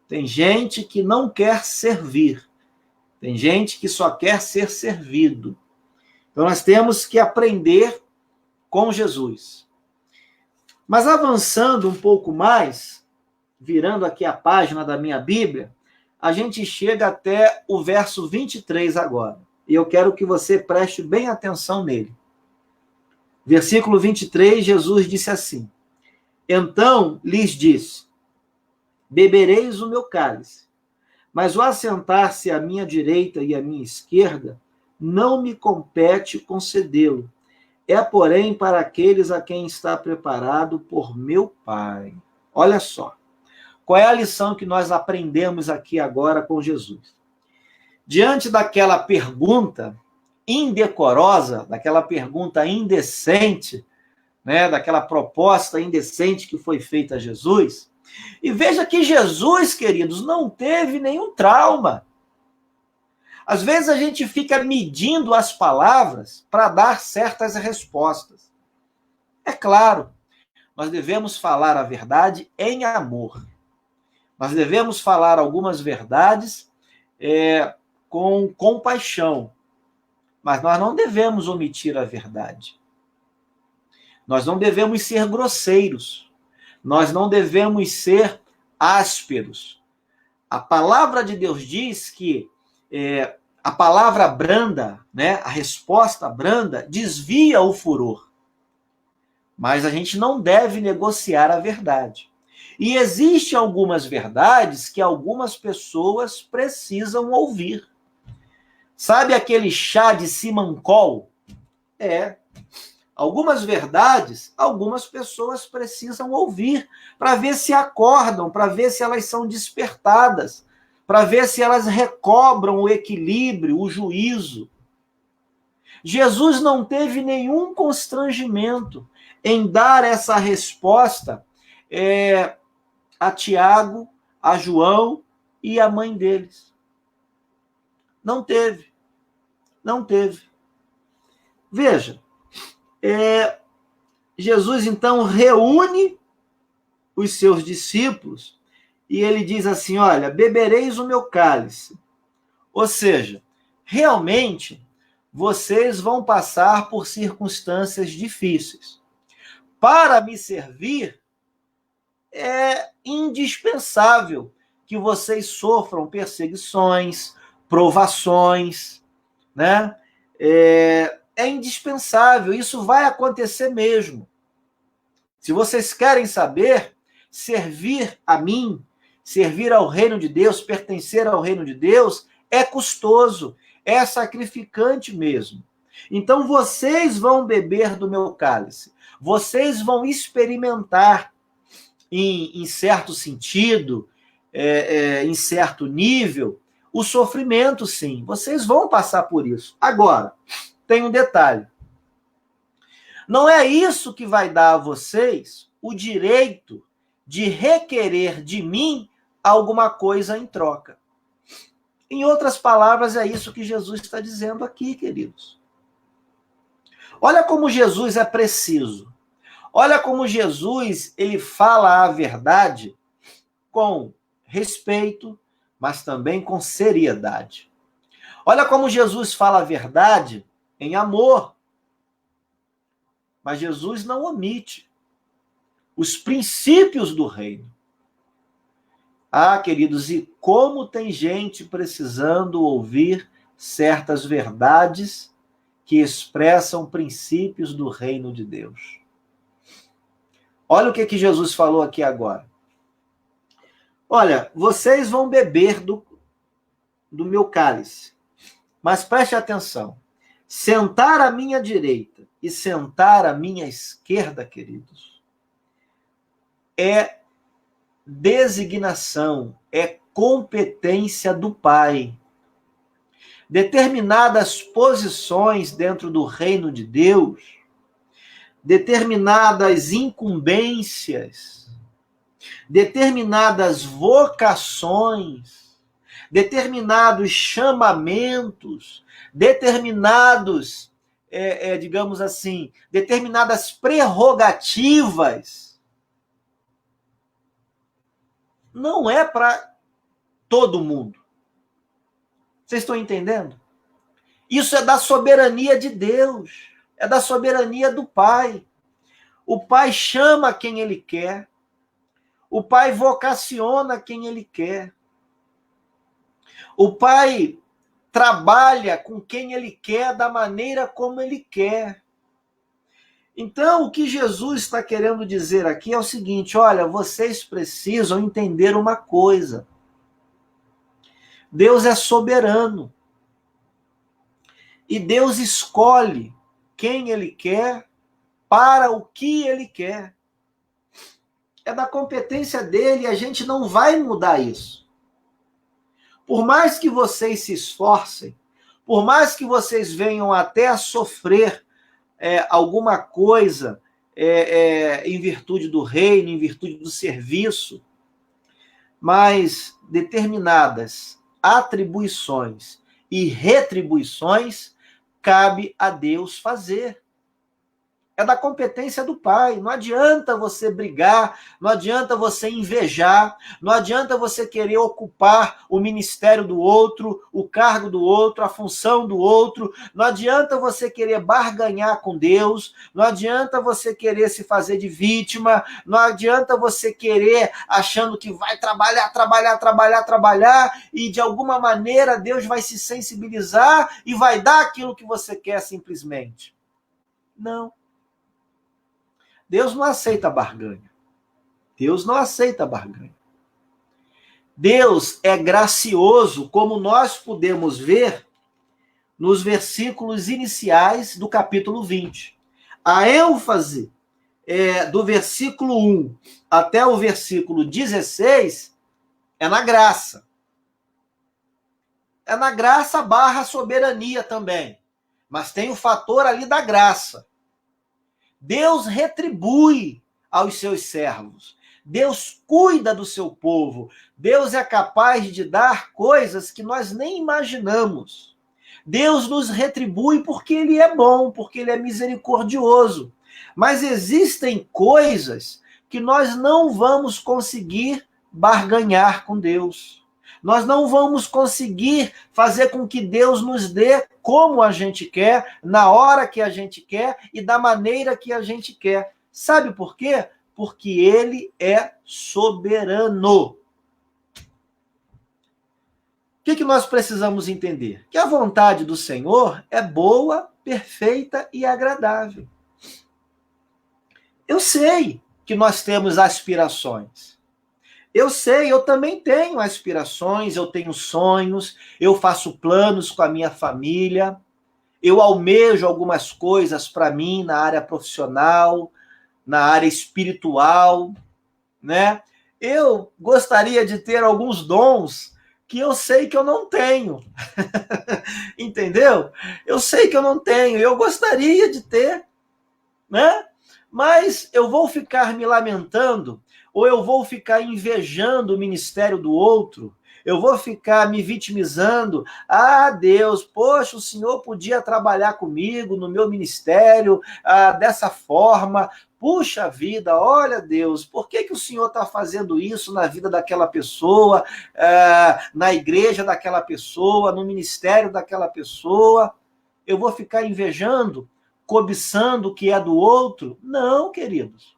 Tem gente que não quer servir. Tem gente que só quer ser servido. Então nós temos que aprender com Jesus. Mas avançando um pouco mais, virando aqui a página da minha Bíblia, a gente chega até o verso 23 agora. E eu quero que você preste bem atenção nele. Versículo 23, Jesus disse assim: então lhes disse: bebereis o meu cálice, mas o assentar-se à minha direita e à minha esquerda não me compete concedê-lo. É, porém, para aqueles a quem está preparado por meu Pai. Olha só. Qual é a lição que nós aprendemos aqui agora com Jesus? Diante daquela pergunta indecorosa, daquela pergunta indecente, né, daquela proposta indecente que foi feita a Jesus, e veja que Jesus, queridos, não teve nenhum trauma. Às vezes a gente fica medindo as palavras para dar certas respostas. É claro, nós devemos falar a verdade em amor. Nós devemos falar algumas verdades com compaixão, mas nós não devemos omitir a verdade. Nós não devemos ser grosseiros. Nós não devemos ser ásperos. A palavra de Deus diz que a palavra branda, né, a resposta branda, desvia o furor. Mas a gente não deve negociar a verdade. E existem algumas verdades que algumas pessoas precisam ouvir. Sabe aquele chá de Simancol? Algumas verdades, algumas pessoas precisam ouvir para ver se acordam, para ver se elas são despertadas, para ver se elas recobram o equilíbrio, o juízo. Jesus não teve nenhum constrangimento em dar essa resposta a Tiago, a João e a mãe deles. Não teve. Não teve. Veja, Jesus, então, reúne os seus discípulos e ele diz assim: olha, bebereis o meu cálice. Ou seja, realmente, vocês vão passar por circunstâncias difíceis. Para me servir, é indispensável que vocês sofram perseguições, provações, né? É indispensável, isso vai acontecer mesmo. Se vocês querem saber, servir a mim, servir ao reino de Deus, pertencer ao reino de Deus, é custoso, é sacrificante mesmo. Então vocês vão beber do meu cálice, vocês vão experimentar, em certo sentido, em certo nível, o sofrimento, sim. Vocês vão passar por isso. Agora, tem um detalhe. Não é isso que vai dar a vocês o direito de requerer de mim alguma coisa em troca. Em outras palavras, é isso que Jesus está dizendo aqui, queridos. Olha como Jesus é preciso. Olha como Jesus, ele fala a verdade com respeito, mas também com seriedade. Olha como Jesus fala a verdade em amor. Mas Jesus não omite os princípios do reino. Ah, queridos, e como tem gente precisando ouvir certas verdades que expressam princípios do reino de Deus. Olha o que Jesus falou aqui agora. Olha, vocês vão beber do meu cálice, mas preste atenção. Sentar à minha direita e sentar à minha esquerda, queridos, é designação, é competência do Pai. Determinadas posições dentro do reino de Deus, determinadas incumbências, determinadas vocações, determinados chamamentos, determinados, digamos assim, determinadas prerrogativas, não é para todo mundo. Vocês estão entendendo? Isso é da soberania de Deus, é da soberania do Pai. O Pai chama quem Ele quer, o Pai vocaciona quem Ele quer, o Pai trabalha com quem Ele quer, da maneira como Ele quer. Então, o que Jesus está querendo dizer aqui é o seguinte: olha, vocês precisam entender uma coisa. Deus é soberano. E Deus escolhe quem Ele quer para o que Ele quer. É da competência dele e a gente não vai mudar isso. Por mais que vocês se esforcem, por mais que vocês venham até a sofrer alguma coisa em virtude do reino, em virtude do serviço, mas determinadas atribuições e retribuições cabe a Deus fazer. É da competência do Pai. Não adianta você brigar, não adianta você invejar, não adianta você querer ocupar o ministério do outro, o cargo do outro, a função do outro. Não adianta você querer barganhar com Deus, não adianta você querer se fazer de vítima, não adianta você querer achando que vai trabalhar e de alguma maneira Deus vai se sensibilizar e vai dar aquilo que você quer simplesmente. Não. Deus não aceita barganha. Deus não aceita barganha. Deus é gracioso, como nós podemos ver nos versículos iniciais do capítulo 20. A ênfase do versículo 1 até o versículo 16 é na graça. É na graça / soberania também. Mas tem o fator ali da graça. Deus retribui aos seus servos. Deus cuida do seu povo. Deus é capaz de dar coisas que nós nem imaginamos. Deus nos retribui porque Ele é bom, porque Ele é misericordioso. Mas existem coisas que nós não vamos conseguir barganhar com Deus. Nós não vamos conseguir fazer com que Deus nos dê como a gente quer, na hora que a gente quer e da maneira que a gente quer. Sabe por quê? Porque Ele é soberano. O que nós precisamos entender? Que a vontade do Senhor é boa, perfeita e agradável. Eu sei que nós temos aspirações. Eu sei, eu também tenho aspirações, eu tenho sonhos, eu faço planos com a minha família, eu almejo algumas coisas para mim na área profissional, na área espiritual, né? Eu gostaria de ter alguns dons que eu sei que eu não tenho. Entendeu? Eu sei que eu não tenho, eu gostaria de ter, né? Mas eu vou ficar me lamentando, ou eu vou ficar invejando o ministério do outro, eu vou ficar me vitimizando. Ah, Deus, poxa, o Senhor podia trabalhar comigo no meu ministério dessa forma. Puxa vida, olha, Deus, por que o Senhor está fazendo isso na vida daquela pessoa, na igreja daquela pessoa, no ministério daquela pessoa? Eu vou ficar invejando, cobiçando o que é do outro? Não, queridos.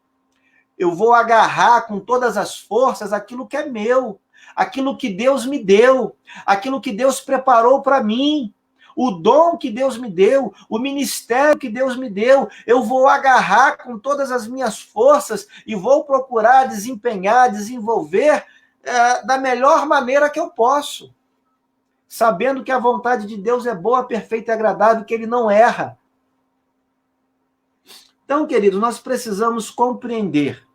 Eu vou agarrar com todas as forças aquilo que é meu, aquilo que Deus me deu, aquilo que Deus preparou para mim, o dom que Deus me deu, o ministério que Deus me deu. Eu vou agarrar com todas as minhas forças e vou procurar desempenhar, desenvolver da melhor maneira que eu posso, sabendo que a vontade de Deus é boa, perfeita e agradável, que Ele não erra. Então, queridos, nós precisamos compreender.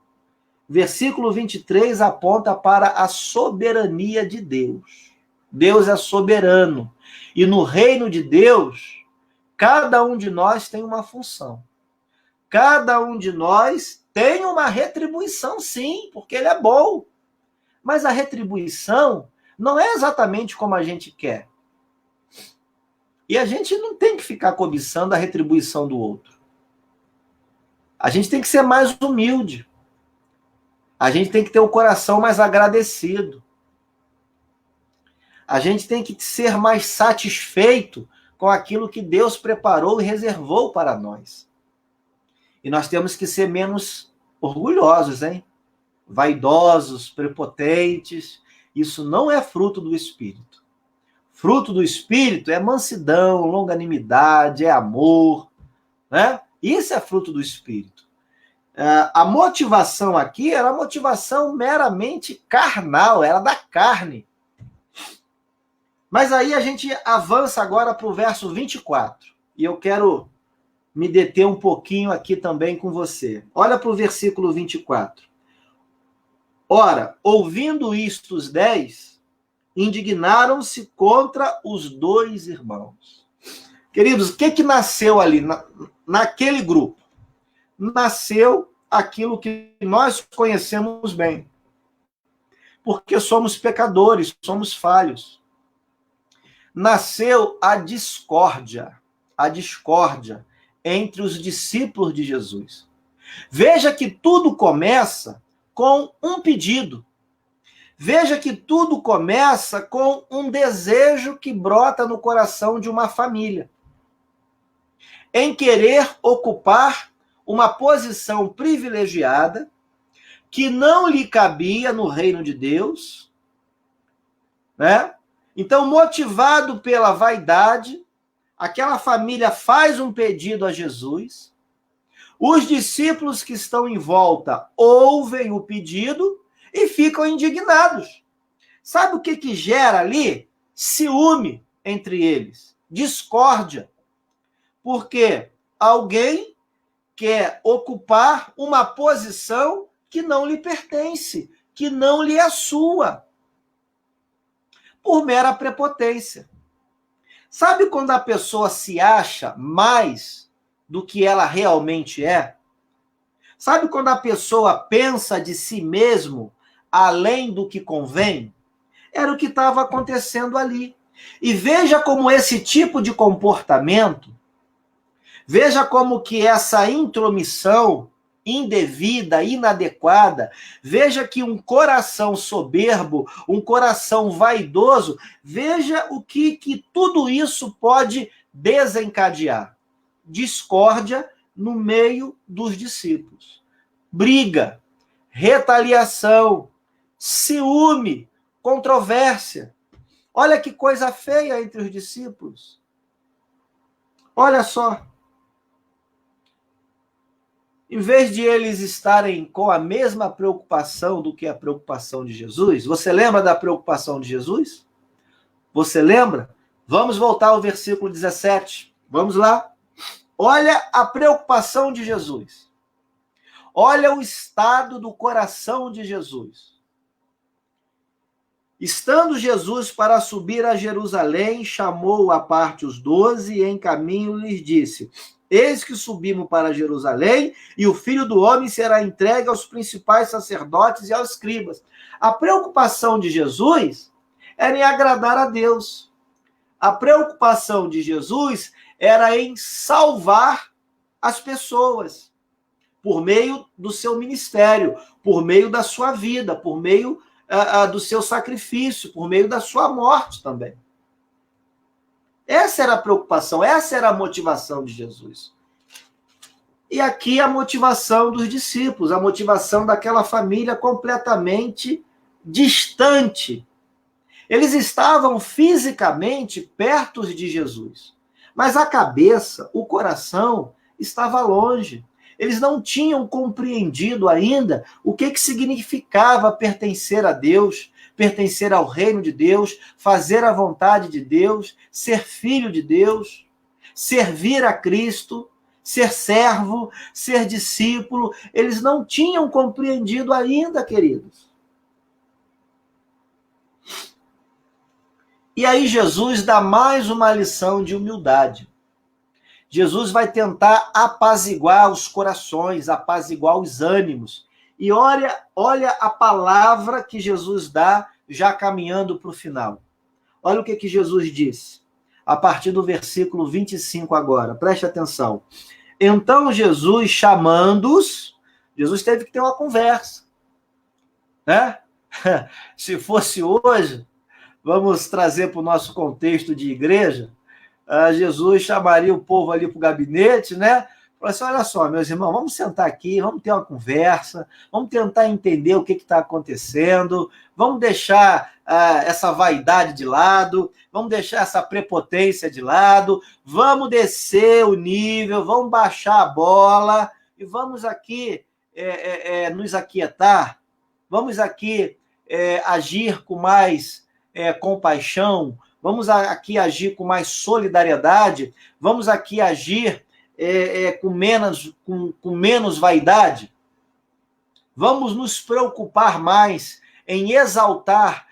Versículo 23 aponta para a soberania de Deus. Deus é soberano. E no reino de Deus, cada um de nós tem uma função. Cada um de nós tem uma retribuição, sim, porque Ele é bom. Mas a retribuição não é exatamente como a gente quer. E a gente não tem que ficar cobiçando a retribuição do outro. A gente tem que ser mais humilde. A gente tem que ter o coração mais agradecido. A gente tem que ser mais satisfeito com aquilo que Deus preparou e reservou para nós. E nós temos que ser menos orgulhosos, hein? Vaidosos, prepotentes. Isso não é fruto do Espírito. Fruto do Espírito é mansidão, longanimidade, é amor, né? Isso é fruto do Espírito. A motivação aqui era motivação meramente carnal, era da carne. Mas aí a gente avança agora para o verso 24. E eu quero me deter um pouquinho aqui também com você. Olha para o versículo 24. Ora, ouvindo isto os 10, indignaram-se contra os 2 irmãos. Queridos, o que nasceu ali, naquele grupo? Nasceu aquilo que nós conhecemos bem. Porque somos pecadores, somos falhos. Nasceu a discórdia entre os discípulos de Jesus. Veja que tudo começa com um pedido. Veja que tudo começa com um desejo que brota no coração de uma família, em querer ocupar uma posição privilegiada que não lhe cabia no reino de Deus, né? Então, motivado pela vaidade, aquela família faz um pedido a Jesus, os discípulos que estão em volta ouvem o pedido e ficam indignados. Sabe o que gera ali? Ciúme entre eles, discórdia. Porque alguém quer ocupar uma posição que não lhe pertence, que não lhe é sua, por mera prepotência. Sabe quando a pessoa se acha mais do que ela realmente é? Sabe quando a pessoa pensa de si mesmo além do que convém? Era o que estava acontecendo ali. E veja como esse tipo de comportamento, veja como que essa intromissão indevida, inadequada. Veja que um coração soberbo, um coração vaidoso, veja o que tudo isso pode desencadear. Discórdia no meio dos discípulos. Briga, retaliação, ciúme, controvérsia. Olha que coisa feia entre os discípulos. Olha só. Em vez de eles estarem com a mesma preocupação do que a preocupação de Jesus, você lembra da preocupação de Jesus? Você lembra? Vamos voltar ao versículo 17. Vamos lá. Olha a preocupação de Jesus. Olha o estado do coração de Jesus. Estando Jesus para subir a Jerusalém, chamou à parte os 12 e em caminho lhes disse: eis que subimos para Jerusalém, e o Filho do Homem será entregue aos principais sacerdotes e aos escribas. A preocupação de Jesus era em agradar a Deus. A preocupação de Jesus era em salvar as pessoas, por meio do seu ministério, por meio da sua vida, por meio do seu sacrifício, por meio da sua morte também. Essa era a preocupação, essa era a motivação de Jesus. E aqui a motivação dos discípulos, a motivação daquela família completamente distante. Eles estavam fisicamente perto de Jesus, mas a cabeça, o coração, estava longe. Eles não tinham compreendido ainda o que significava pertencer a Deus, pertencer ao reino de Deus, fazer a vontade de Deus, ser filho de Deus, servir a Cristo, ser servo, ser discípulo. Eles não tinham compreendido ainda, queridos. E aí Jesus dá mais uma lição de humildade. Jesus vai tentar apaziguar os corações, apaziguar os ânimos. E olha a palavra que Jesus dá, já caminhando para o final. Olha o que Jesus disse, a partir do versículo 25 agora. Preste atenção. Então Jesus, chamando-os, Jesus teve que ter uma conversa. Né? Se fosse hoje, vamos trazer para o nosso contexto de igreja, Jesus chamaria o povo ali para o gabinete, né? Falou assim: olha só, meus irmãos, vamos sentar aqui, vamos ter uma conversa, vamos tentar entender o que está acontecendo, vamos deixar essa vaidade de lado, vamos deixar essa prepotência de lado, vamos descer o nível, vamos baixar a bola e vamos aqui nos aquietar, vamos aqui agir com mais compaixão, vamos aqui agir com mais solidariedade, vamos aqui agir com menos vaidade. Vamos nos preocupar mais em exaltar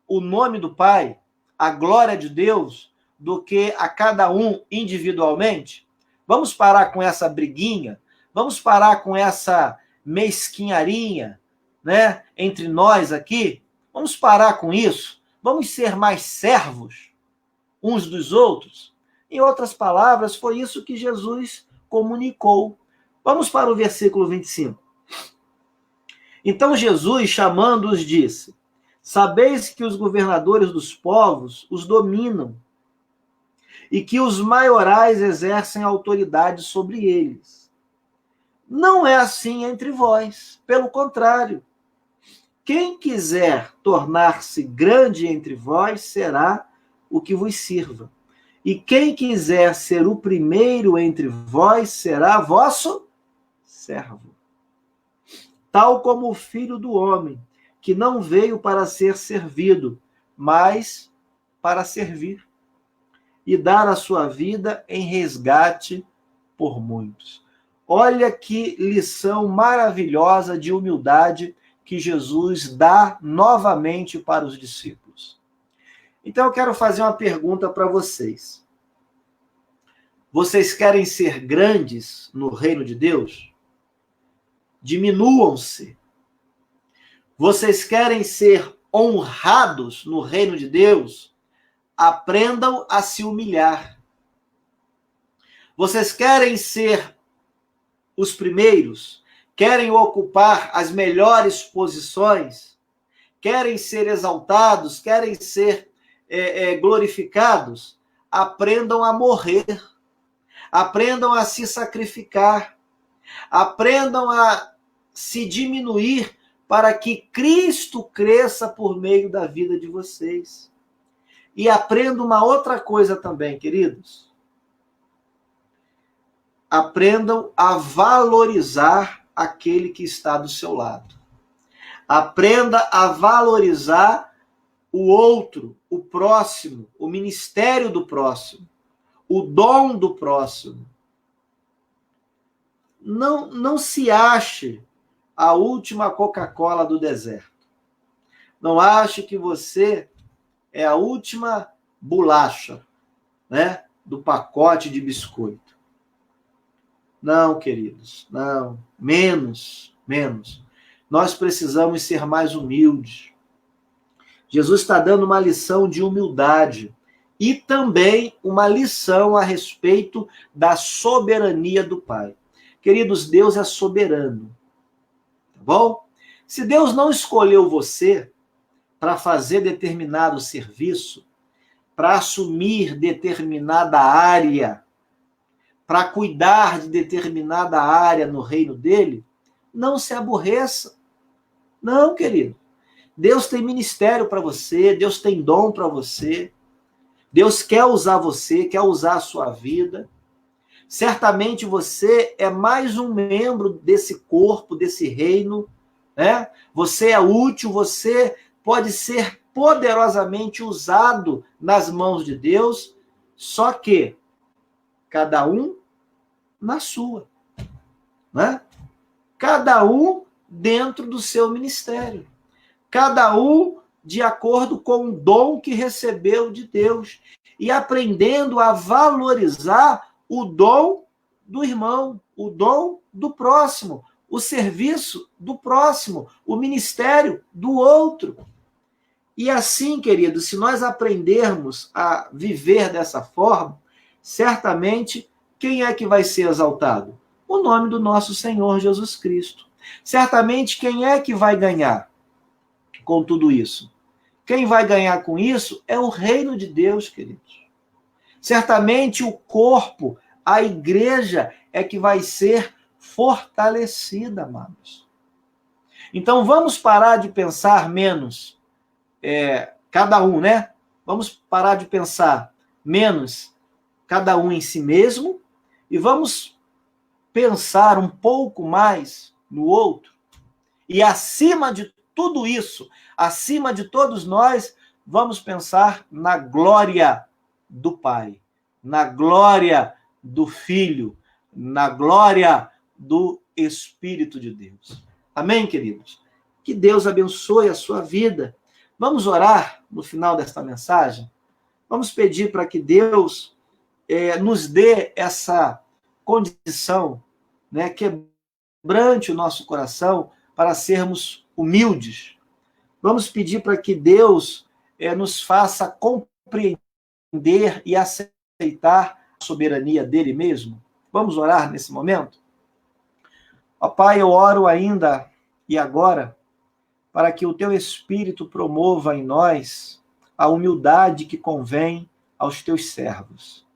o nome do Pai, a glória de Deus, do que a cada um individualmente. Vamos parar com essa briguinha, vamos parar com essa mesquinharia, né, entre nós aqui. Vamos parar com isso. Vamos ser mais servos uns dos outros. Em outras palavras, foi isso que Jesus comunicou. Vamos para o versículo 25. Então Jesus, chamando-os, disse: sabeis que os governadores dos povos os dominam e que os maiorais exercem autoridade sobre eles. Não é assim entre vós. Pelo contrário, quem quiser tornar-se grande entre vós será o que vos sirva. E quem quiser ser o primeiro entre vós será vosso servo. Tal como o Filho do Homem, que não veio para ser servido, mas para servir e dar a sua vida em resgate por muitos. Olha que lição maravilhosa de humildade que Jesus dá novamente para os discípulos. Então eu quero fazer uma pergunta para vocês. Vocês querem ser grandes no reino de Deus? Diminuam-se. Vocês querem ser honrados no reino de Deus? Aprendam a se humilhar. Vocês querem ser os primeiros? querem ocupar as melhores posições, querem ser exaltados, querem ser glorificados, aprendam a morrer, aprendam a se sacrificar, aprendam a se diminuir para que Cristo cresça por meio da vida de vocês. E aprendam uma outra coisa também, queridos. Aprendam a valorizar aquele que está do seu lado. Aprenda a valorizar o outro, o próximo, o ministério do próximo, o dom do próximo. Não se ache a última Coca-Cola do deserto. Não ache que você é a última bolacha, né, do pacote de biscoito. Não, queridos, não. Menos. Nós precisamos ser mais humildes. Jesus está dando uma lição de humildade e também uma lição a respeito da soberania do Pai. Queridos, Deus é soberano. Tá bom? Se Deus não escolheu você para fazer determinado serviço, para assumir determinada área, para cuidar de determinada área no reino dele, não se aborreça. Não, querido. Deus tem ministério para você, Deus tem dom para você, Deus quer usar você, quer usar a sua vida. Certamente você é mais um membro desse corpo, desse reino, né? Você é útil, você pode ser poderosamente usado nas mãos de Deus, só que cada um na sua, né? Cada um dentro do seu ministério, cada um de acordo com o dom que recebeu de Deus e aprendendo a valorizar o dom do irmão, o dom do próximo, o serviço do próximo, o ministério do outro. E assim, queridos, se nós aprendermos a viver dessa forma, certamente, quem é que vai ser exaltado? O nome do nosso Senhor Jesus Cristo. Certamente, quem é que vai ganhar com tudo isso? Quem vai ganhar com isso é o reino de Deus, queridos. Certamente, o corpo, a igreja, é que vai ser fortalecida, amados. Então, vamos parar de pensar menos, cada um, né? Vamos parar de pensar menos cada um em si mesmo e vamos pensar um pouco mais no outro. E acima de tudo isso, acima de todos nós, vamos pensar na glória do Pai, na glória do Filho, na glória do Espírito de Deus. Amém, queridos? Que Deus abençoe a sua vida. Vamos orar no final desta mensagem? Vamos pedir para que Deus nos dê essa condição, né, quebrante o nosso coração para sermos humildes. Vamos pedir para que Deus nos faça compreender e aceitar a soberania dele mesmo. Vamos orar nesse momento? Ó Pai, eu oro ainda e agora para que o teu Espírito promova em nós a humildade que convém aos teus servos.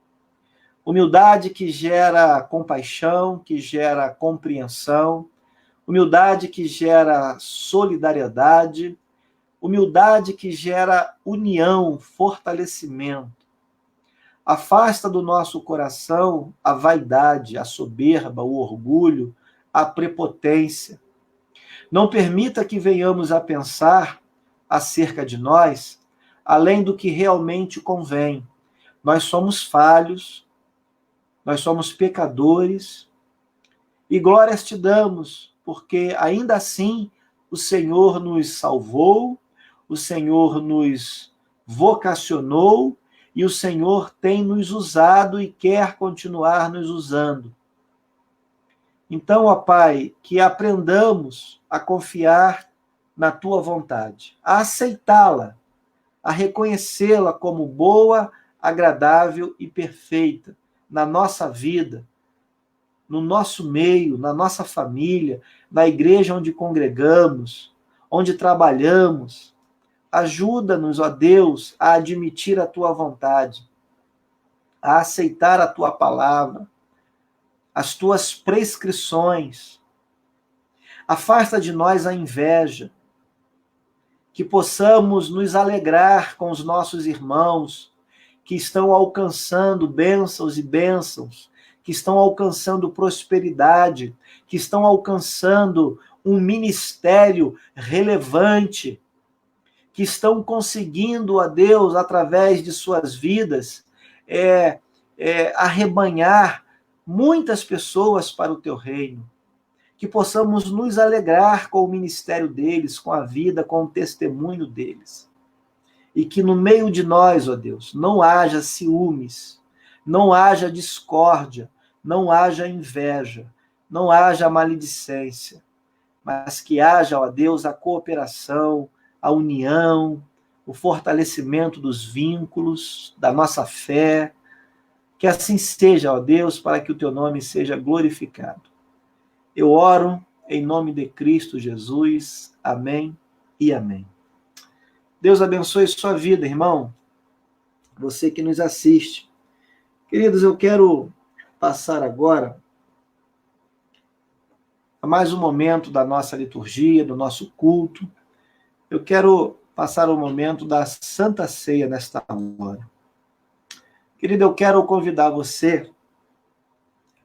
Humildade que gera compaixão, que gera compreensão, humildade que gera solidariedade, humildade que gera união, fortalecimento. Afasta do nosso coração a vaidade, a soberba, o orgulho, a prepotência. Não permita que venhamos a pensar acerca de nós além do que realmente convém. Nós somos falhos, nós somos pecadores, e glórias te damos, porque ainda assim o Senhor nos salvou, o Senhor nos vocacionou, e o Senhor tem nos usado e quer continuar nos usando. Então, ó Pai, que aprendamos a confiar na Tua vontade, a aceitá-la, a reconhecê-la como boa, agradável e perfeita na nossa vida, no nosso meio, na nossa família, na igreja onde congregamos, onde trabalhamos. Ajuda-nos, ó Deus, a admitir a tua vontade, a aceitar a tua palavra, as tuas prescrições. Afasta de nós a inveja, que possamos nos alegrar com os nossos irmãos que estão alcançando bênçãos e bênçãos, que estão alcançando prosperidade, que estão alcançando um ministério relevante, que estão conseguindo, a Deus, através de suas vidas, arrebanhar muitas pessoas para o teu reino. Que possamos nos alegrar com o ministério deles, com a vida, com o testemunho deles. E que no meio de nós, ó Deus, não haja ciúmes, não haja discórdia, não haja inveja, não haja maledicência, mas que haja, ó Deus, a cooperação, a união, o fortalecimento dos vínculos, da nossa fé. Que assim seja, ó Deus, para que o teu nome seja glorificado. Eu oro em nome de Cristo Jesus. Amém e amém. Deus abençoe sua vida, irmão. Você que nos assiste. Queridos, eu quero passar agora a mais um momento da nossa liturgia, do nosso culto. Eu quero passar o momento da Santa Ceia nesta hora. Querido, eu quero convidar você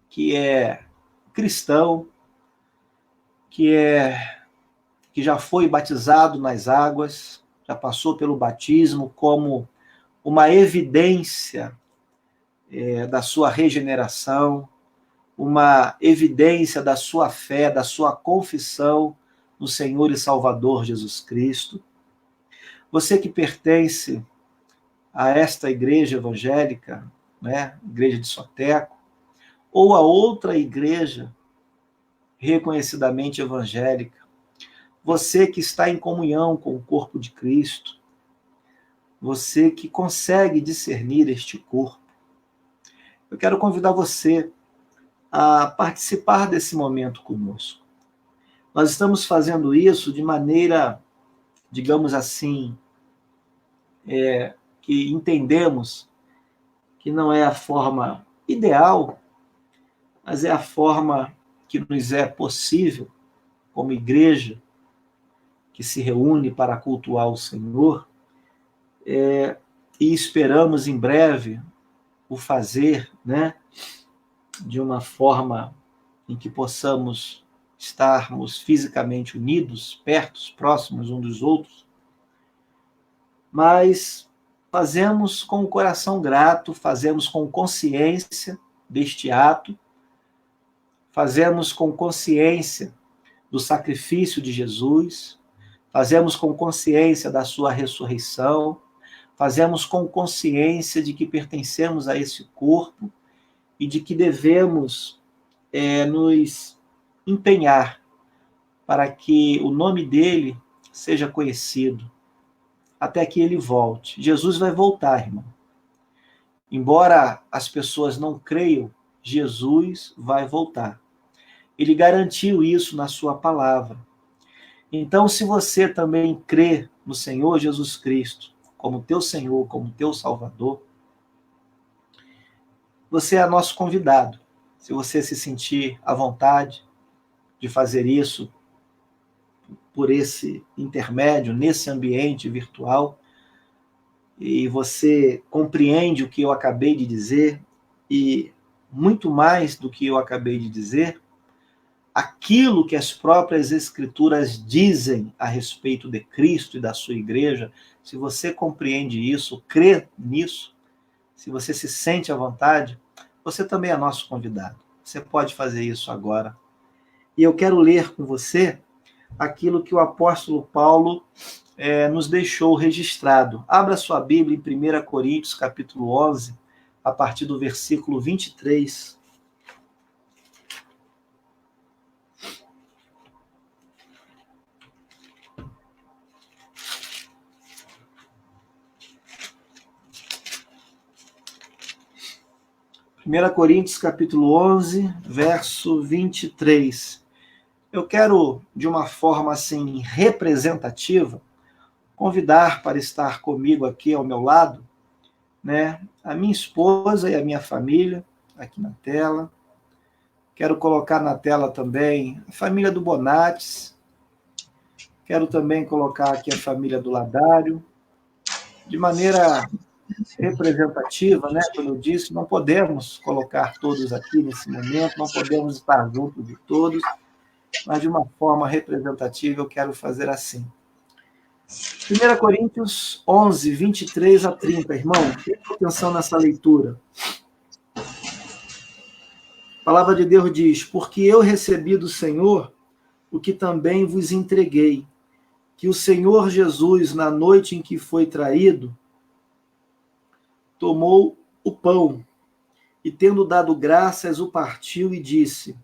que é cristão, que já foi batizado nas águas, já passou pelo batismo como uma evidência da sua regeneração, uma evidência da sua fé, da sua confissão no Senhor e Salvador Jesus Cristo. Você que pertence a esta igreja evangélica, né, igreja de Soteco, ou a outra igreja reconhecidamente evangélica, você que está em comunhão com o corpo de Cristo, você que consegue discernir este corpo, eu quero convidar você a participar desse momento conosco. Nós estamos fazendo isso de maneira, digamos assim, que entendemos que não é a forma ideal, mas é a forma que nos é possível, como igreja que se reúne para cultuar o Senhor, e esperamos em breve o fazer, né, de uma forma em que possamos estarmos fisicamente unidos, perto, próximos uns dos outros, mas fazemos com o coração grato, fazemos com consciência deste ato, fazemos com consciência do sacrifício de Jesus, fazemos com consciência da sua ressurreição, fazemos com consciência de que pertencemos a esse corpo e de que devemos nos empenhar para que o nome dele seja conhecido, até que ele volte. Jesus vai voltar, irmão. Embora as pessoas não creiam, Jesus vai voltar. Ele garantiu isso na sua palavra. Então, se você também crê no Senhor Jesus Cristo, como teu Senhor, como teu Salvador, você é nosso convidado. Se você se sentir à vontade de fazer isso por esse intermédio, nesse ambiente virtual, e você compreende o que eu acabei de dizer, e muito mais do que eu acabei de dizer, aquilo que as próprias Escrituras dizem a respeito de Cristo e da sua igreja, se você compreende isso, crê nisso, se você se sente à vontade, você também é nosso convidado. Você pode fazer isso agora. E eu quero ler com você aquilo que o apóstolo Paulo nos deixou registrado. Abra sua Bíblia em 1 Coríntios, capítulo 11, a partir do versículo 23. 1 Coríntios capítulo 11, verso 23. Eu quero, de uma forma assim representativa, convidar para estar comigo aqui ao meu lado, né, a minha esposa e a minha família, aqui na tela. Quero colocar na tela também a família do Bonates. Quero também colocar aqui a família do Ladário. De maneira representativa, né, como eu disse, não podemos colocar todos aqui nesse momento, não podemos estar junto de todos, mas de uma forma representativa eu quero fazer assim. 1 Coríntios 11, 23 a 30, irmão, presta atenção nessa leitura. A palavra de Deus diz: porque eu recebi do Senhor o que também vos entreguei, que o Senhor Jesus, na noite em que foi traído, tomou o pão e, tendo dado graças, o partiu e disse: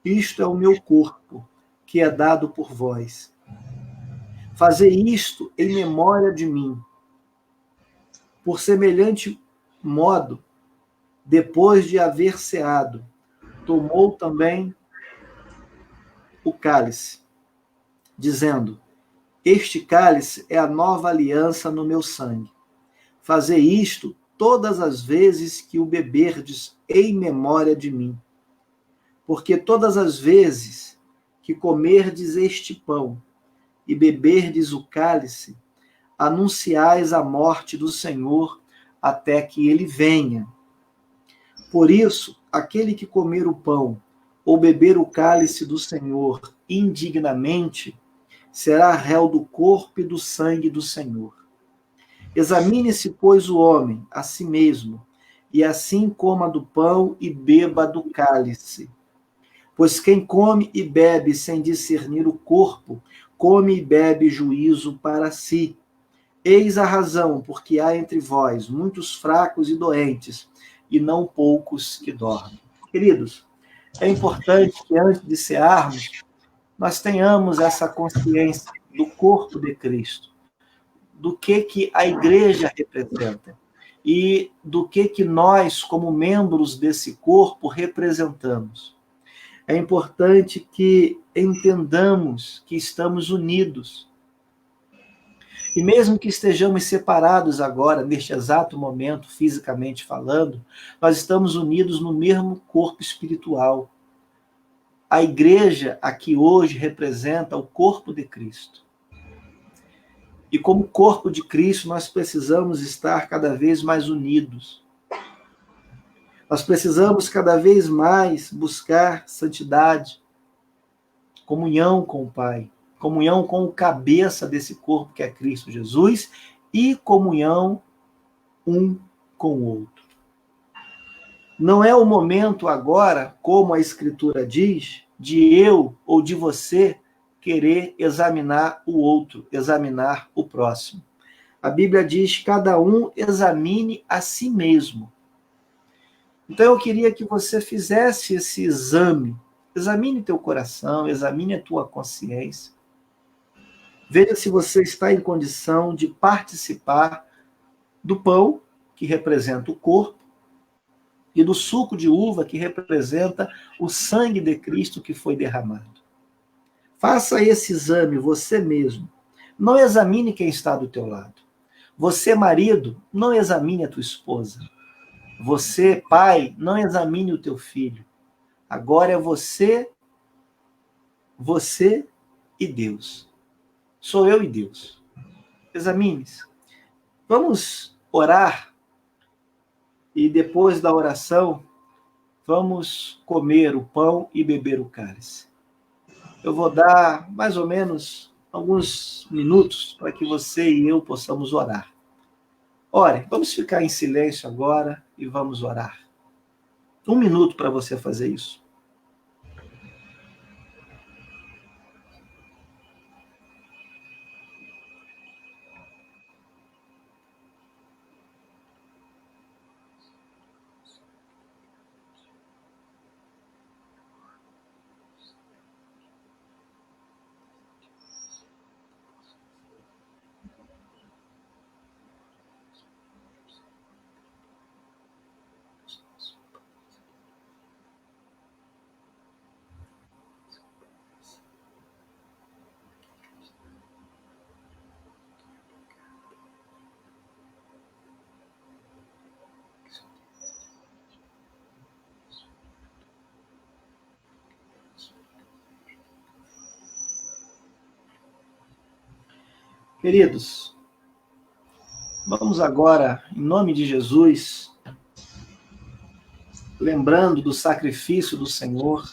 isto é o meu corpo, que é dado por vós. Fazei isto em memória de mim. Por semelhante modo, depois de haver ceado, tomou também o cálice, dizendo: este cálice é a nova aliança no meu sangue. Fazei isto todas as vezes que o beberdes em memória de mim. Porque todas as vezes que comerdes este pão e beberdes o cálice, anunciais a morte do Senhor até que ele venha. Por isso, aquele que comer o pão ou beber o cálice do Senhor indignamente, será réu do corpo e do sangue do Senhor. Examine-se, pois, o homem a si mesmo, e assim coma do pão e beba do cálice. Pois quem come e bebe sem discernir o corpo, come e bebe juízo para si. Eis a razão, porque há entre vós muitos fracos e doentes, e não poucos que dormem. Queridos, é importante que antes de cearmos, nós tenhamos essa consciência do corpo de Cristo, do que a igreja representa e do que nós, como membros desse corpo, representamos. É importante que entendamos que estamos unidos. E mesmo que estejamos separados agora, neste exato momento, fisicamente falando, nós estamos unidos no mesmo corpo espiritual. A igreja aqui hoje representa o corpo de Cristo. E como corpo de Cristo, nós precisamos estar cada vez mais unidos. Nós precisamos cada vez mais buscar santidade, comunhão com o Pai, comunhão com o cabeça desse corpo que é Cristo Jesus e comunhão um com o outro. Não é o momento agora, como a Escritura diz, de eu ou de você querer examinar o outro, examinar o próximo. A Bíblia diz: cada um examine a si mesmo. Então eu queria que você fizesse esse exame. Examine teu coração, examine a tua consciência. Veja se você está em condição de participar do pão, que representa o corpo, e do suco de uva, que representa o sangue de Cristo que foi derramado. Faça esse exame você mesmo. Não examine quem está do teu lado. Você, marido, não examine a tua esposa. Você, pai, não examine o teu filho. Agora é você e Deus. Sou eu e Deus. Examine-se. Vamos orar e depois da oração vamos comer o pão e beber o cálice. Eu vou dar mais ou menos alguns minutos para que você e eu possamos orar. Ore, vamos ficar em silêncio agora e vamos orar. 1 minuto para você fazer isso. Queridos, vamos agora, em nome de Jesus, lembrando do sacrifício do Senhor,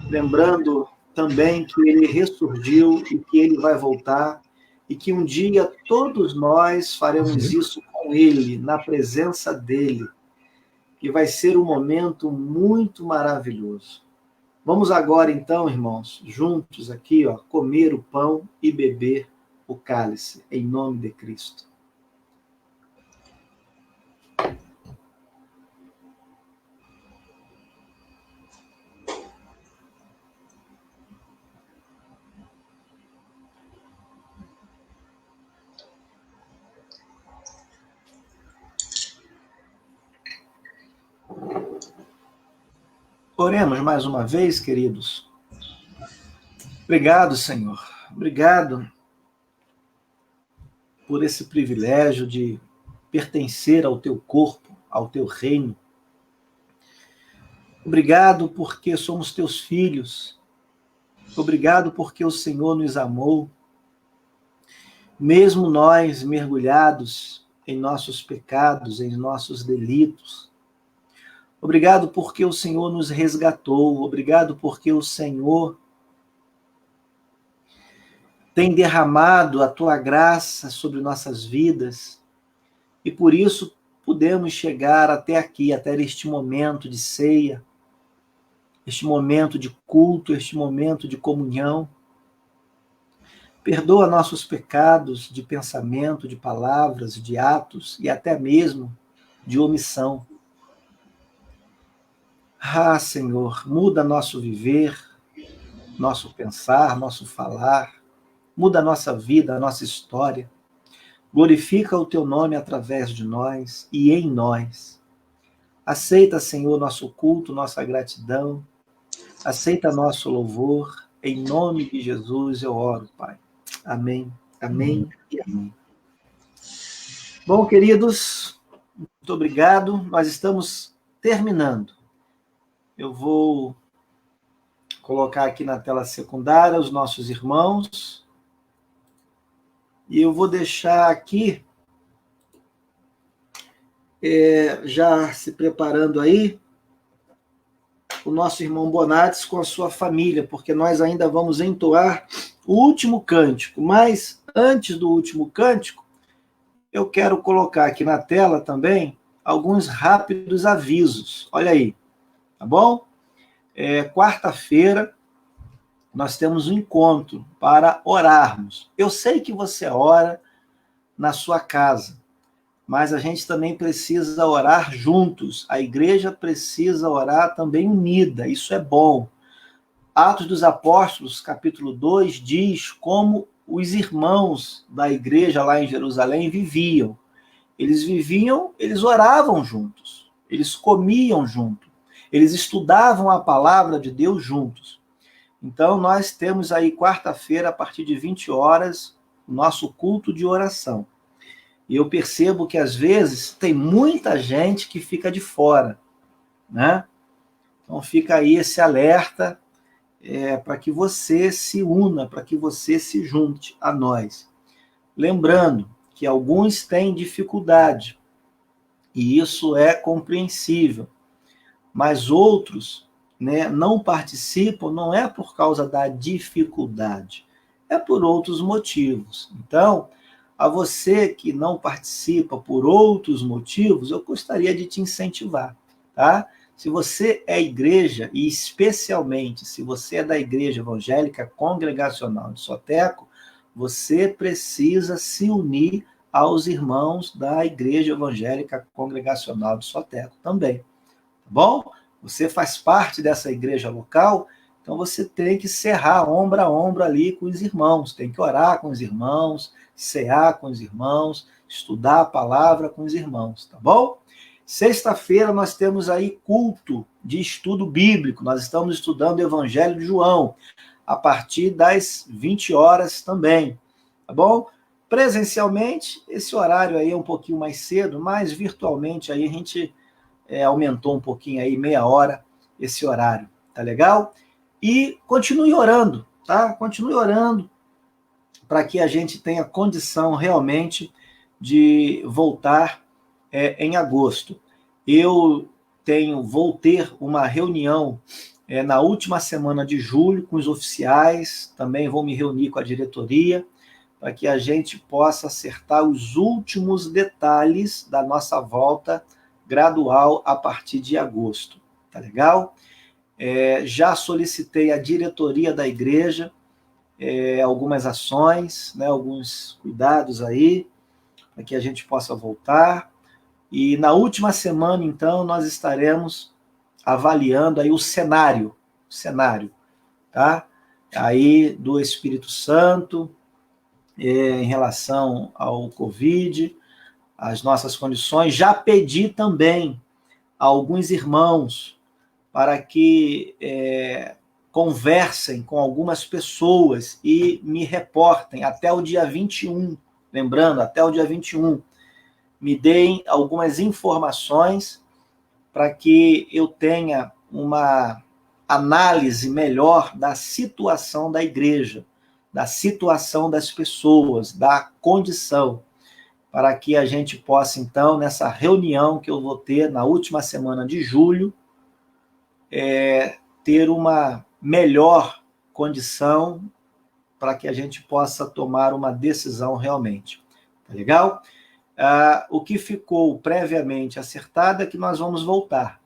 lembrando também que ele ressurgiu e que ele vai voltar, e que um dia todos nós faremos isso com ele, na presença dele, que vai ser um momento muito maravilhoso. Vamos agora, então, irmãos, juntos aqui, comer o pão e beber o cálice, em nome de Cristo. Oremos mais uma vez, queridos. Obrigado, Senhor. Obrigado por esse privilégio de pertencer ao teu corpo, ao teu reino. Obrigado porque somos teus filhos. Obrigado porque o Senhor nos amou. Mesmo nós mergulhados em nossos pecados, em nossos delitos. Obrigado porque o Senhor nos resgatou. Obrigado porque o Senhor tem derramado a tua graça sobre nossas vidas, e por isso podemos chegar até aqui, até este momento de ceia, este momento de culto, este momento de comunhão. Perdoa nossos pecados de pensamento, de palavras, de atos e até mesmo de omissão. Ah, Senhor, muda nosso viver, nosso pensar, nosso falar. Muda a nossa vida, a nossa história. Glorifica o teu nome através de nós e em nós. Aceita, Senhor, nosso culto, nossa gratidão. Aceita nosso louvor. Em nome de Jesus eu oro, Pai. Amém, amém e amém. Bom, queridos, muito obrigado. Nós estamos terminando. Eu vou colocar aqui na tela secundária os nossos irmãos. E eu vou deixar aqui, já se preparando aí, o nosso irmão Bonates com a sua família, porque nós ainda vamos entoar o último cântico. Mas, antes do último cântico, eu quero colocar aqui na tela também alguns rápidos avisos. Olha aí, tá bom? Quarta-feira, nós temos um encontro para orarmos. Eu sei que você ora na sua casa, mas a gente também precisa orar juntos. A igreja precisa orar também unida, isso é bom. Atos dos Apóstolos, capítulo 2, diz como os irmãos da igreja lá em Jerusalém viviam. Eles oravam juntos, eles comiam juntos, eles estudavam a palavra de Deus juntos. Então, nós temos aí quarta-feira, a partir de 20 horas, o nosso culto de oração. E eu percebo que, às vezes, tem muita gente que fica de fora, né? Então, fica aí esse alerta para que você se una, para que você se junte a nós. Lembrando que alguns têm dificuldade, e isso é compreensível, mas outros não participam, não é por causa da dificuldade, é por outros motivos. Então, a você que não participa por outros motivos, eu gostaria de te incentivar, tá? Se você é igreja, e especialmente se você é da Igreja Evangélica Congregacional de Soteco, você precisa se unir aos irmãos da Igreja Evangélica Congregacional de Soteco também, tá bom? Você faz parte dessa igreja local, então você tem que cerrar ombro a ombro ali com os irmãos, tem que orar com os irmãos, cear com os irmãos, estudar a palavra com os irmãos, tá bom? Sexta-feira nós temos aí culto de estudo bíblico, nós estamos estudando o Evangelho de João, a partir das 20 horas também, tá bom? Presencialmente, esse horário aí é um pouquinho mais cedo, mas virtualmente aí a gente aumentou um pouquinho aí, meia hora, esse horário, tá legal? E continue orando, tá? Continue orando para que a gente tenha condição realmente de voltar em agosto. Eu vou ter uma reunião na última semana de julho com os oficiais, também vou me reunir com a diretoria, para que a gente possa acertar os últimos detalhes da nossa volta gradual a partir de agosto. Tá legal? Já solicitei à diretoria da igreja algumas ações, né, alguns cuidados aí, para que a gente possa voltar. E na última semana, então, nós estaremos avaliando aí o cenário, tá? Aí do Espírito Santo, em relação ao Covid, as nossas condições. Já pedi também a alguns irmãos para que conversem com algumas pessoas e me reportem até o dia 21, lembrando, até o dia 21, me deem algumas informações para que eu tenha uma análise melhor da situação da igreja, da situação das pessoas, da condição, para que a gente possa, então, nessa reunião que eu vou ter na última semana de julho, ter uma melhor condição para que a gente possa tomar uma decisão realmente. Tá legal? O que ficou previamente acertado é que nós vamos voltar,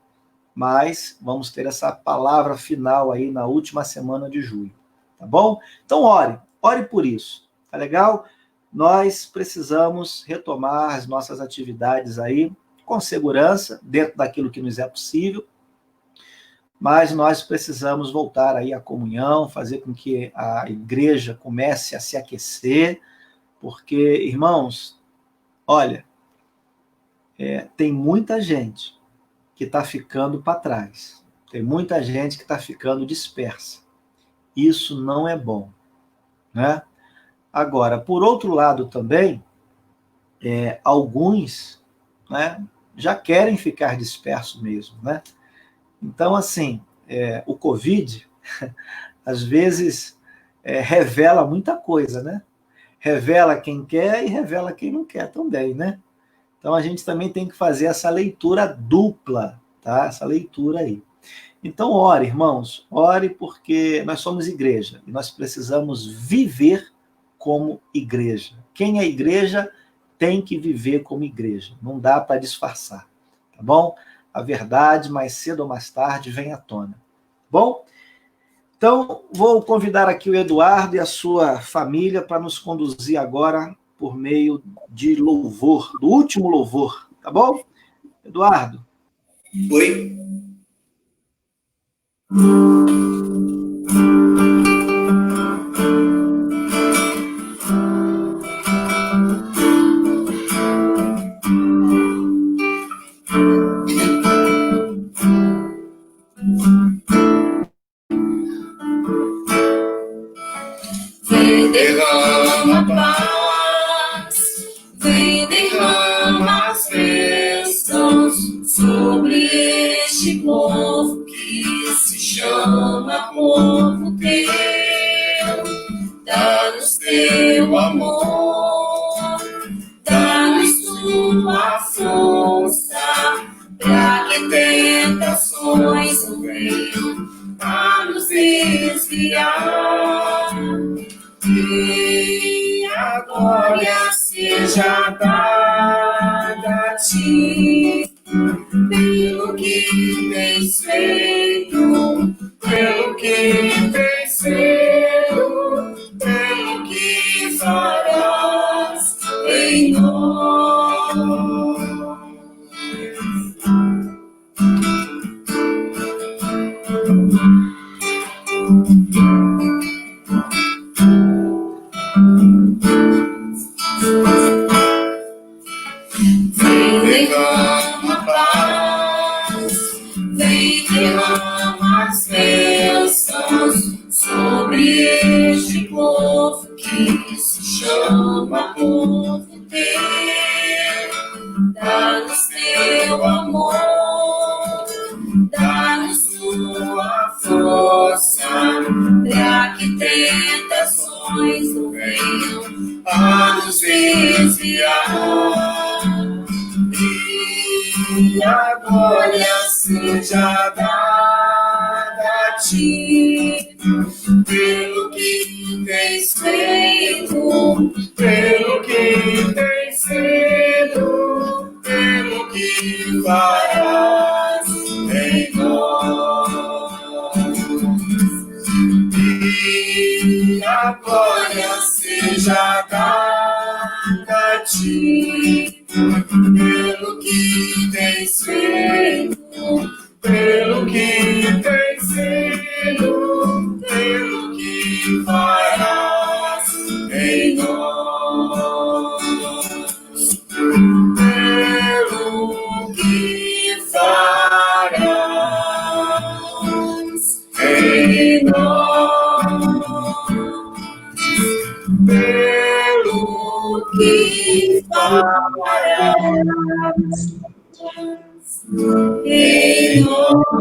mas vamos ter essa palavra final aí na última semana de julho. Tá bom? Então, ore por isso, tá legal? Nós precisamos retomar as nossas atividades aí com segurança, dentro daquilo que nos é possível, mas nós precisamos voltar aí à comunhão, fazer com que a igreja comece a se aquecer, porque, irmãos, olha, tem muita gente que está ficando para trás, tem muita gente que está ficando dispersa. Isso não é bom, né? Agora, por outro lado também, alguns, né, já querem ficar dispersos mesmo, né? Então, assim, o Covid, às vezes, revela muita coisa, né? Revela quem quer e revela quem não quer também, né? Então, a gente também tem que fazer essa leitura dupla, tá? Essa leitura aí. Então, ore, irmãos, ore, porque nós somos igreja e nós precisamos viver como igreja. Quem é igreja tem que viver como igreja, não dá para disfarçar, tá bom? A verdade, mais cedo ou mais tarde, vem à tona. Bom? Então, vou convidar aqui o Eduardo e a sua família para nos conduzir agora por meio de louvor, do último louvor, tá bom? Eduardo. Oi. Vem, derrama paz, vem, derrama as bênçãos sobre este povo que se chama povo teu. Dá-nos teu amor, dá-nos tua força, para que tentações não venham a nos desviar. Que a glória seja dada a ti, pelo que tens feito, pelo que tens feito, pelo que farás em nós. Vem, derrama paz, vem, derrama as bênçãos sobre este povo que se chama povo teu. Dá-nos teu amor, dá-nos tua força, para que tentações não venham seja dada a ti, pelo que tens feito, pelo que tens sido, pelo que farás em nós. E a glória seja dada a ti, pelo que tens feito, pelo que tens sido, pelo que farás em nós, pelo que farás em nós, pelo que farás em nós.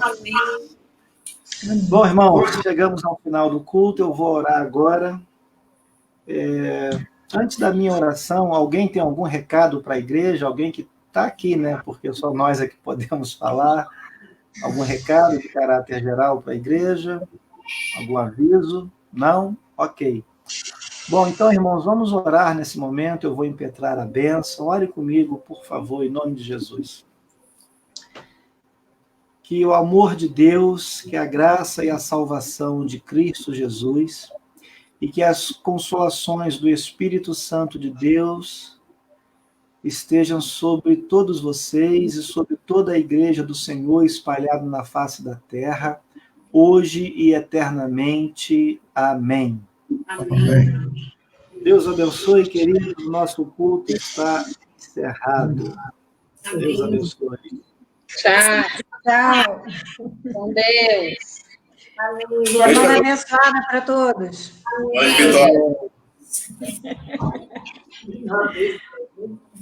Amém. Bom, irmãos, chegamos ao final do culto, eu vou orar agora. Antes da minha oração, alguém tem algum recado para a igreja? Alguém que está aqui, né? Porque só nós é que podemos falar. Algum recado de caráter geral para a igreja? Algum aviso? Não? Ok. Bom, então, irmãos, vamos orar nesse momento. Eu vou impetrar a bênção. Ore comigo, por favor, em nome de Jesus. Que o amor de Deus, que a graça e a salvação de Cristo Jesus e que as consolações do Espírito Santo de Deus estejam sobre todos vocês e sobre toda a igreja do Senhor espalhada na face da terra, hoje e eternamente. Amém. Amém. Deus abençoe, queridos. O nosso culto está encerrado. Deus abençoe. Tchau. Tchau. Com Deus. Semana abençoada para todos. Vitória.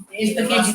Beijo para quem de